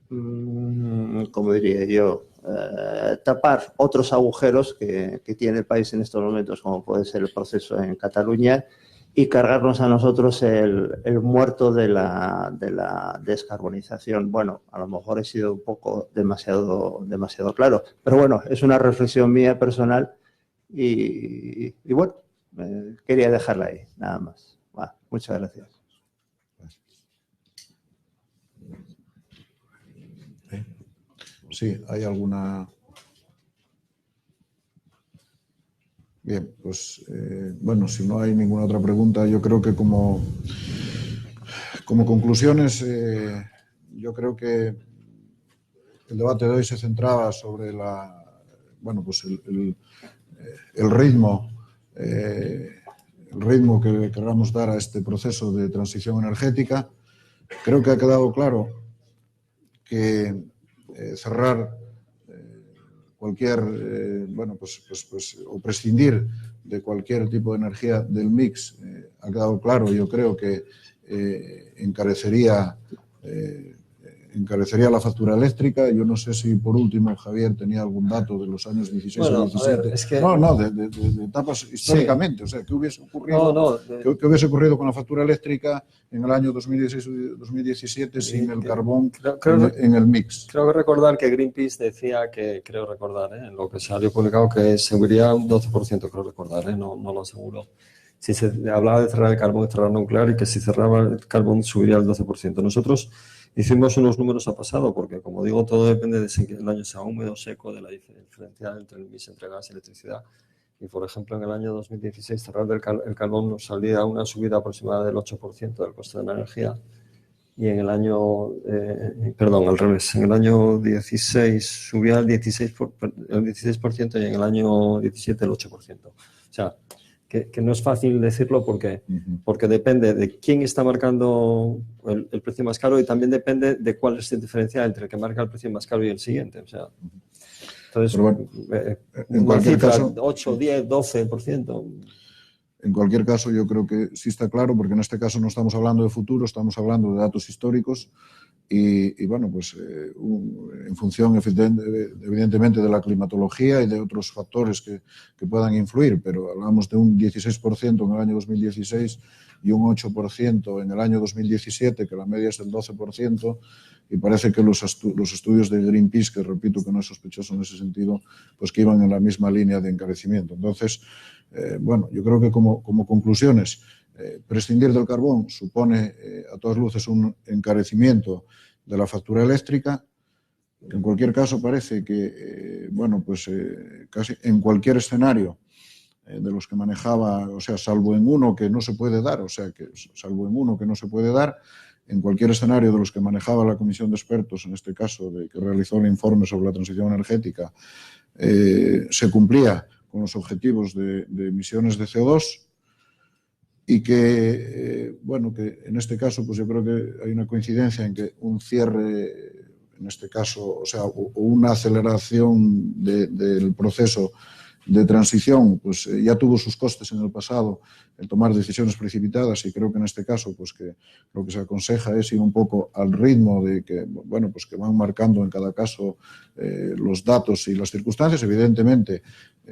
¿cómo diría yo?, tapar otros agujeros que tiene el país en estos momentos, como puede ser el proceso en Cataluña, y cargarnos a nosotros el muerto de la descarbonización. Bueno, a lo mejor he sido un poco demasiado claro, pero bueno, es una reflexión mía personal y bueno, quería dejarla ahí, nada más. Bueno, muchas gracias. Sí, ¿hay alguna...? Bien, pues bueno, si no hay ninguna otra pregunta, yo creo que como conclusiones, yo creo que el debate de hoy se centraba sobre el ritmo que queramos dar a este proceso de transición energética. Creo que ha quedado claro que cerrar cualquier, o prescindir de cualquier tipo de energía del mix ha quedado claro. Yo creo que encarecería la factura eléctrica. Yo no sé si, por último, Javier tenía algún dato de los años 16 o 17. Es que... de etapas históricamente. Sí. O sea, ¿qué hubiese ocurrido, ¿qué hubiese ocurrido con la factura eléctrica en el año 2016 o 2017 sin el carbón en el mix? Creo que recordar que Greenpeace decía que, en lo que salió publicado, que subiría un 12%, creo recordar, no lo aseguro. Si se hablaba de cerrar el carbón y cerrar nuclear, y que si cerraba el carbón subiría el 12%. Nosotros hicimos unos números a pasado, porque, como digo, todo depende de si el año sea húmedo o seco, de la diferencia entre el mix entre gas y electricidad. Y, por ejemplo, en el año 2016, cerrar el carbón nos salía una subida aproximada del 8% del coste de la energía. Y en el año, al revés, en el año 16 subía el 16% y en el año 17 el 8%. O sea, que no es fácil decirlo porque depende de quién está marcando el precio más caro y también depende de cuál es la diferencia entre el que marca el precio más caro y el siguiente. O sea, entonces, bueno, en cualquier caso, 8, 10, 12%. En cualquier caso, yo creo que sí está claro, porque en este caso no estamos hablando de futuro, estamos hablando de datos históricos. y bueno, pues en función evidentemente de la climatología y de otros factores que puedan influir, pero hablamos de un 16% en el año 2016 y un 8% en el año 2017, que la media es del 12%, y parece que los estudios de Greenpeace, que repito que no es sospechoso en ese sentido, pues que iban en la misma línea de encarecimiento. Entonces, bueno, yo creo que como conclusiones, prescindir del carbón supone a todas luces un encarecimiento de la factura eléctrica, que en cualquier caso parece que, bueno, pues casi en cualquier escenario de los que manejaba, o sea, salvo en uno que no se puede dar, en cualquier escenario de los que manejaba la comisión de expertos, en este caso, que realizó el informe sobre la transición energética, se cumplía con los objetivos de emisiones de CO2 y que, bueno, que en este caso, pues yo creo que hay una coincidencia en que un cierre, en este caso, o sea, o una aceleración del proceso de transición, pues ya tuvo sus costes en el pasado el tomar decisiones precipitadas, y creo que en este caso pues que lo que se aconseja es ir un poco al ritmo de que, bueno, pues que van marcando en cada caso los datos y las circunstancias. Evidentemente,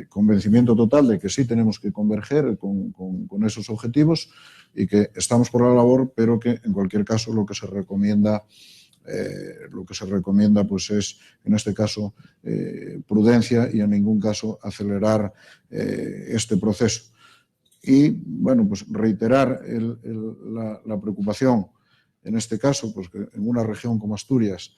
convencimiento total de que sí tenemos que converger con esos objetivos y que estamos por la labor, pero que en cualquier caso lo que se recomienda pues es, en este caso, prudencia y en ningún caso acelerar este proceso. Y, bueno, pues reiterar la preocupación, en este caso, pues que en una región como Asturias,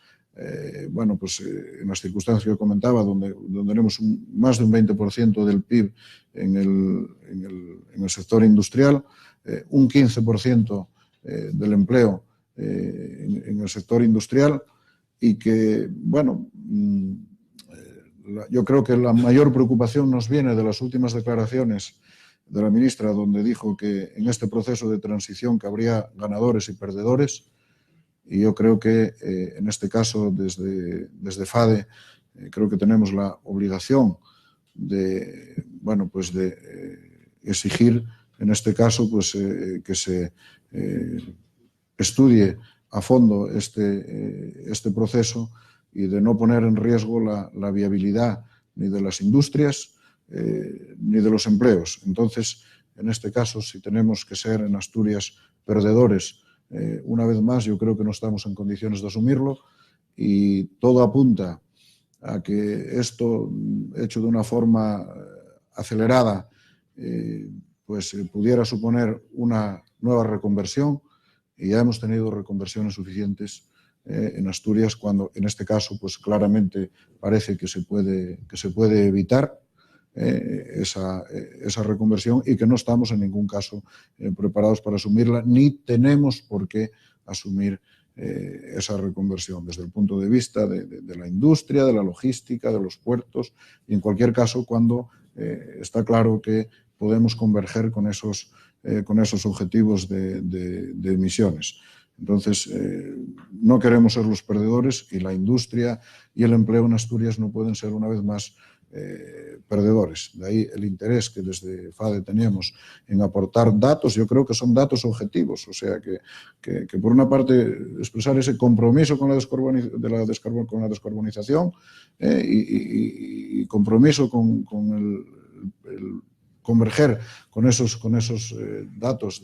bueno, pues en las circunstancias que comentaba, donde tenemos más de un 20% del PIB en el sector industrial, un 15% del empleo en el sector industrial, y que, bueno, yo creo que la mayor preocupación nos viene de las últimas declaraciones de la ministra, donde dijo que en este proceso de transición que habría ganadores y perdedores, y yo creo que en este caso desde FADE creo que tenemos la obligación de, bueno, pues de exigir en este caso pues que se estudie a fondo este proceso y de no poner en riesgo la viabilidad ni de las industrias ni de los empleos. Entonces, en este caso, si tenemos que ser en Asturias perdedores, una vez más, yo creo que no estamos en condiciones de asumirlo, y todo apunta a que esto, hecho de una forma acelerada, pues pudiera suponer una nueva reconversión. Y ya hemos tenido reconversiones suficientes en Asturias, cuando en este caso pues claramente parece que se puede evitar esa reconversión, y que no estamos en ningún caso preparados para asumirla, ni tenemos por qué asumir esa reconversión desde el punto de vista de la industria, de la logística, de los puertos, y en cualquier caso cuando está claro que podemos converger con esos objetivos de emisiones. Entonces, no queremos ser los perdedores, y la industria y el empleo en Asturias no pueden ser una vez más perdedores. De ahí el interés que desde FADE teníamos en aportar datos. Yo creo que son datos objetivos, o sea que por una parte expresar ese compromiso con la descarbonización y compromiso con el converger con esos datos,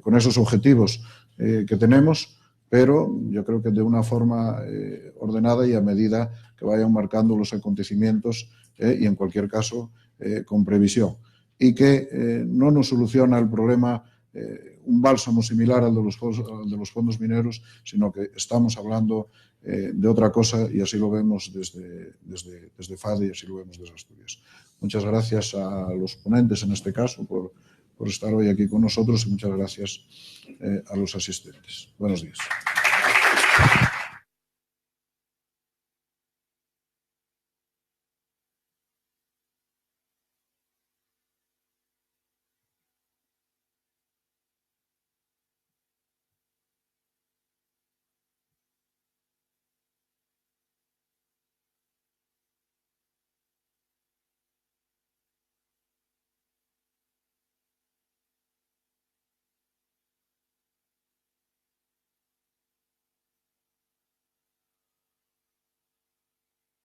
con esos objetivos que tenemos, pero yo creo que de una forma ordenada y a medida que vayan marcando los acontecimientos y en cualquier caso con previsión, y que no nos soluciona el problema un bálsamo similar al de los fondos mineros, sino que estamos hablando de otra cosa, y así lo vemos desde FADE, y así lo vemos desde Asturias. Muchas gracias a los ponentes en este caso por estar hoy aquí con nosotros, y muchas gracias a los asistentes. Buenos días.